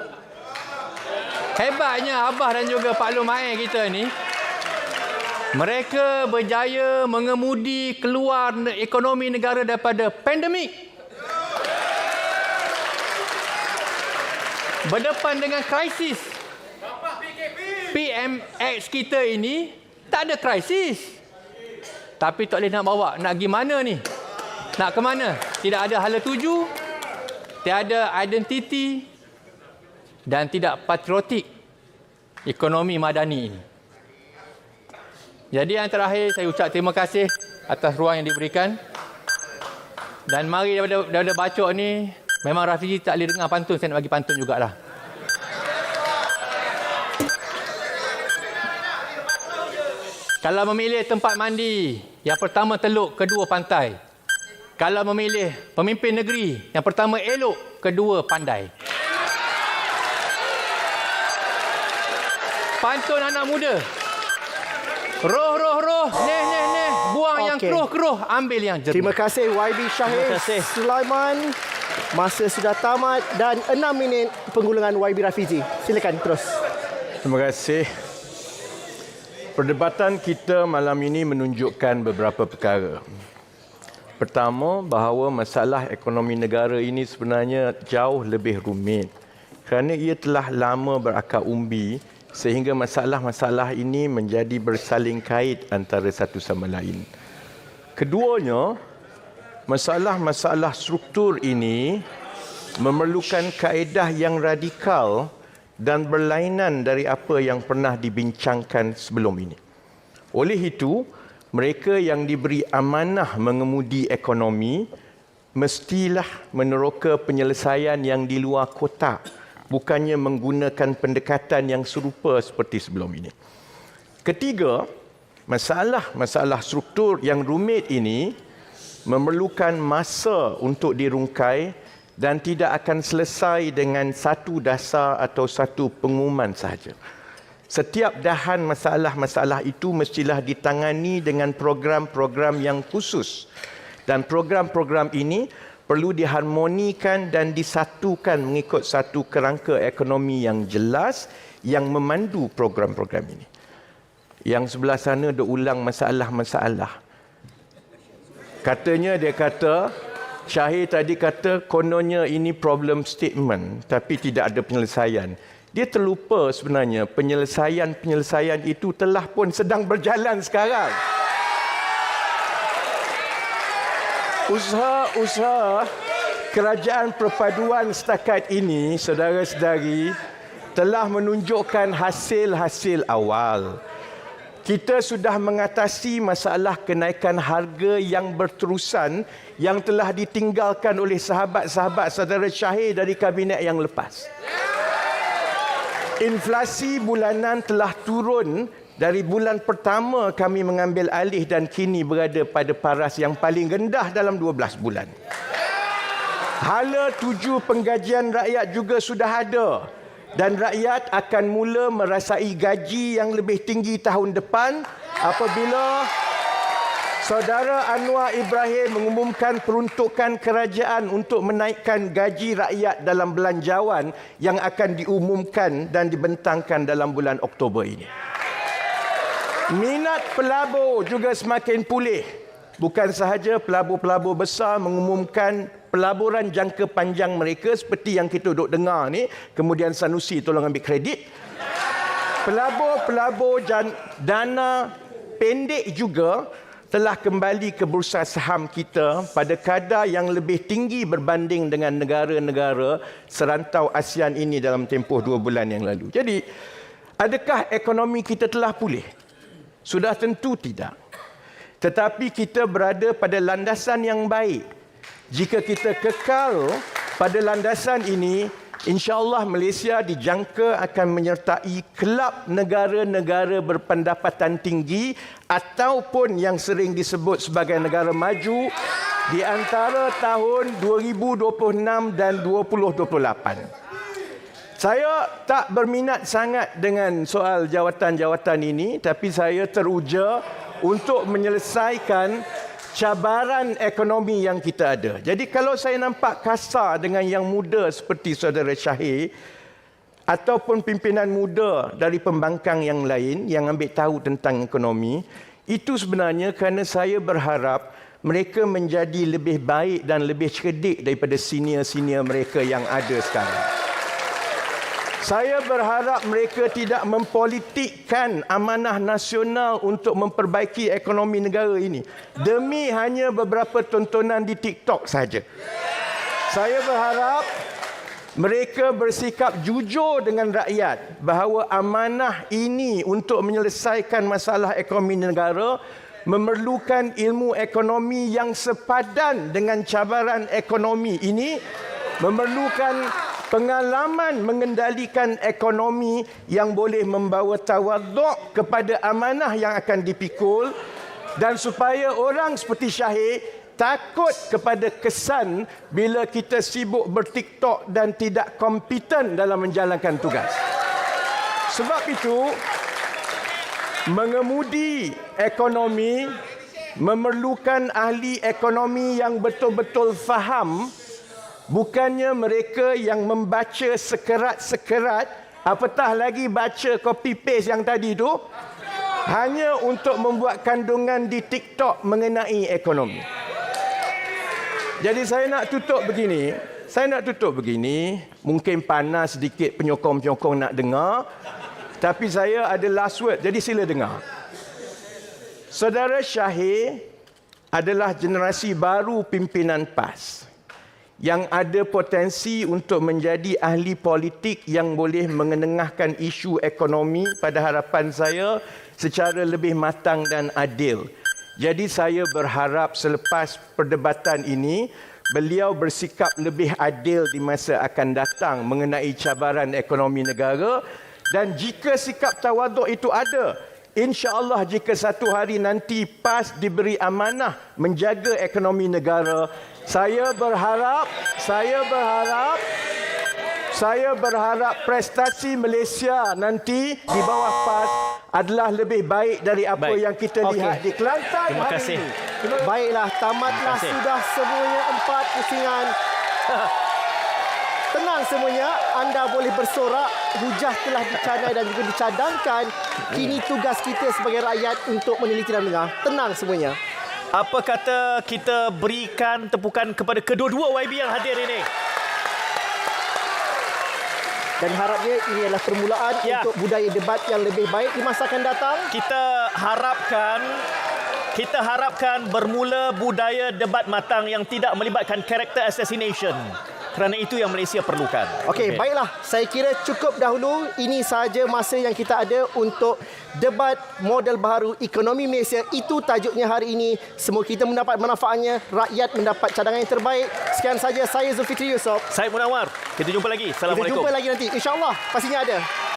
Hebatnya Abah dan juga Pak Long Mae kita ni. Mereka berjaya mengemudi keluar ekonomi negara daripada pandemik. Berdepan dengan krisis. PMX kita ini tak ada krisis. Tapi tak boleh nak bawa. Nak pergi mana ni? Nak ke mana? Tidak ada hala tuju. Tiada identiti. Dan tidak patriotik ekonomi madani ini. Jadi yang terakhir, saya ucap terima kasih atas ruang yang diberikan. Dan mari daripada bacok ni, memang Rafizi tak boleh dengar pantun, saya nak bagi pantun jugalah. Kalau memilih tempat mandi, yang pertama teluk, kedua pantai. Kalau memilih pemimpin negeri, yang pertama elok, kedua pandai. Pantun anak muda. Roh, neh. Buang yang keruh, ambil yang jernih. Terima kasih YB Shahid Sulaiman. Masa sudah tamat dan 6 minit penggulungan YB Rafizi. Silakan terus. Terima kasih. Perdebatan kita malam ini menunjukkan beberapa perkara. Pertama, bahawa masalah ekonomi negara ini sebenarnya jauh lebih rumit kerana ia telah lama berakar umbi sehingga masalah-masalah ini menjadi bersaling kait antara satu sama lain. Keduanya, masalah-masalah struktur ini memerlukan kaedah yang radikal dan berlainan dari apa yang pernah dibincangkan sebelum ini. Oleh itu, mereka yang diberi amanah mengemudi ekonomi mestilah meneroka penyelesaian yang di luar kotak, bukannya menggunakan pendekatan yang serupa seperti sebelum ini. Ketiga, masalah-masalah struktur yang rumit ini memerlukan masa untuk dirungkai dan tidak akan selesai dengan satu dasar atau satu pengumuman sahaja. Setiap dahan masalah-masalah itu mestilah ditangani dengan program-program yang khusus. Dan program-program ini perlu diharmonikan dan disatukan mengikut satu kerangka ekonomi yang jelas yang memandu program-program ini. Yang sebelah sana dia ulang masalah-masalah. Katanya dia kata, Syahir tadi kata kononnya ini problem statement tapi tidak ada penyelesaian. Dia terlupa sebenarnya penyelesaian itu telah pun sedang berjalan sekarang. Usaha-usaha kerajaan perpaduan setakat ini, saudara-saudari, telah menunjukkan hasil-hasil awal. Kita sudah mengatasi masalah kenaikan harga yang berterusan yang telah ditinggalkan oleh sahabat-sahabat saudara Syahir dari kabinet yang lepas. Inflasi bulanan telah turun dari bulan pertama kami mengambil alih dan kini berada pada paras yang paling rendah dalam 12 bulan. Hala tuju penggajian rakyat juga sudah ada. Dan rakyat akan mula merasai gaji yang lebih tinggi tahun depan apabila Saudara Anwar Ibrahim mengumumkan peruntukan kerajaan untuk menaikkan gaji rakyat dalam belanjawan yang akan diumumkan dan dibentangkan dalam bulan Oktober ini. Minat pelabur juga semakin pulih. Bukan sahaja pelabur-pelabur besar mengumumkan pelaburan jangka panjang mereka seperti yang kita duduk dengar ni, kemudian Sanusi tolong ambil kredit. Pelabur-pelabur dana pendek juga telah kembali ke bursa saham kita pada kadar yang lebih tinggi berbanding dengan negara-negara serantau ASEAN ini dalam tempoh 2 bulan yang lalu. Jadi, adakah ekonomi kita telah pulih? Sudah tentu tidak. Tetapi kita berada pada landasan yang baik. Jika kita kekal pada landasan ini, insya-Allah Malaysia dijangka akan menyertai kelab negara-negara berpendapatan tinggi ataupun yang sering disebut sebagai negara maju di antara tahun 2026 dan 2028. Saya tak berminat sangat dengan soal jawatan-jawatan ini, tapi saya teruja untuk menyelesaikan cabaran ekonomi yang kita ada. Jadi kalau saya nampak kasar dengan yang muda seperti saudara Syahir ataupun pimpinan muda dari pembangkang yang lain yang ambil tahu tentang ekonomi, itu sebenarnya kerana saya berharap mereka menjadi lebih baik dan lebih cerdik daripada senior-senior mereka yang ada sekarang. Saya berharap mereka tidak mempolitikkan amanah nasional untuk memperbaiki ekonomi negara ini demi hanya beberapa tontonan di TikTok saja. Saya berharap mereka bersikap jujur dengan rakyat bahawa amanah ini untuk menyelesaikan masalah ekonomi negara memerlukan ilmu ekonomi yang sepadan dengan cabaran ekonomi ini, memerlukan pengalaman mengendalikan ekonomi yang boleh membawa tawaduk kepada amanah yang akan dipikul, dan supaya orang seperti Syahir takut kepada kesan bila kita sibuk bertiktok dan tidak kompeten dalam menjalankan tugas. Sebab itu, mengemudi ekonomi memerlukan ahli ekonomi yang betul-betul faham. Bukannya mereka yang membaca sekerat-sekerat, apatah lagi baca copy-paste yang tadi itu, hanya untuk membuat kandungan di TikTok mengenai ekonomi. Jadi saya nak tutup begini. Mungkin panas sedikit penyokong-penyokong nak dengar, tapi saya ada last word, jadi sila dengar. Saudara Syahir adalah generasi baru pimpinan PAS yang ada potensi untuk menjadi ahli politik yang boleh mengenengahkan isu ekonomi pada harapan saya secara lebih matang dan adil. Jadi saya berharap selepas perdebatan ini, beliau bersikap lebih adil di masa akan datang mengenai cabaran ekonomi negara, dan jika sikap tawaduk itu ada, insya-Allah jika satu hari nanti PAS diberi amanah menjaga ekonomi negara, saya berharap prestasi Malaysia nanti di bawah PAS adalah lebih baik dari apa yang kita lihat di Kelantan Terima hari kasih. ini. Baiklah, tamatlah sudah semuanya 4 pusingan. Tenang semuanya, anda boleh bersorak. Hujah telah dicanai dan juga dicadangkan. Kini tugas kita sebagai rakyat untuk meneliti dan mendengar. Tenang semuanya. Apa kata kita berikan tepukan kepada kedua-dua YB yang hadir ini? Dan harapnya ini adalah permulaan untuk budaya debat yang lebih baik di masa akan datang. Kita harapkan bermula budaya debat matang yang tidak melibatkan character assassination. Kerana itu yang Malaysia perlukan. Okey, baiklah. Saya kira cukup dahulu. Ini sahaja masa yang kita ada untuk debat model baharu ekonomi Malaysia. Itu tajuknya hari ini. Semoga kita mendapat manfaatnya. Rakyat mendapat cadangan yang terbaik. Sekian saja, saya Zulfikri Yusof. Saya Munawar. Kita jumpa lagi. Assalamualaikum. Kita jumpa lagi nanti. InsyaAllah. Pastinya ada.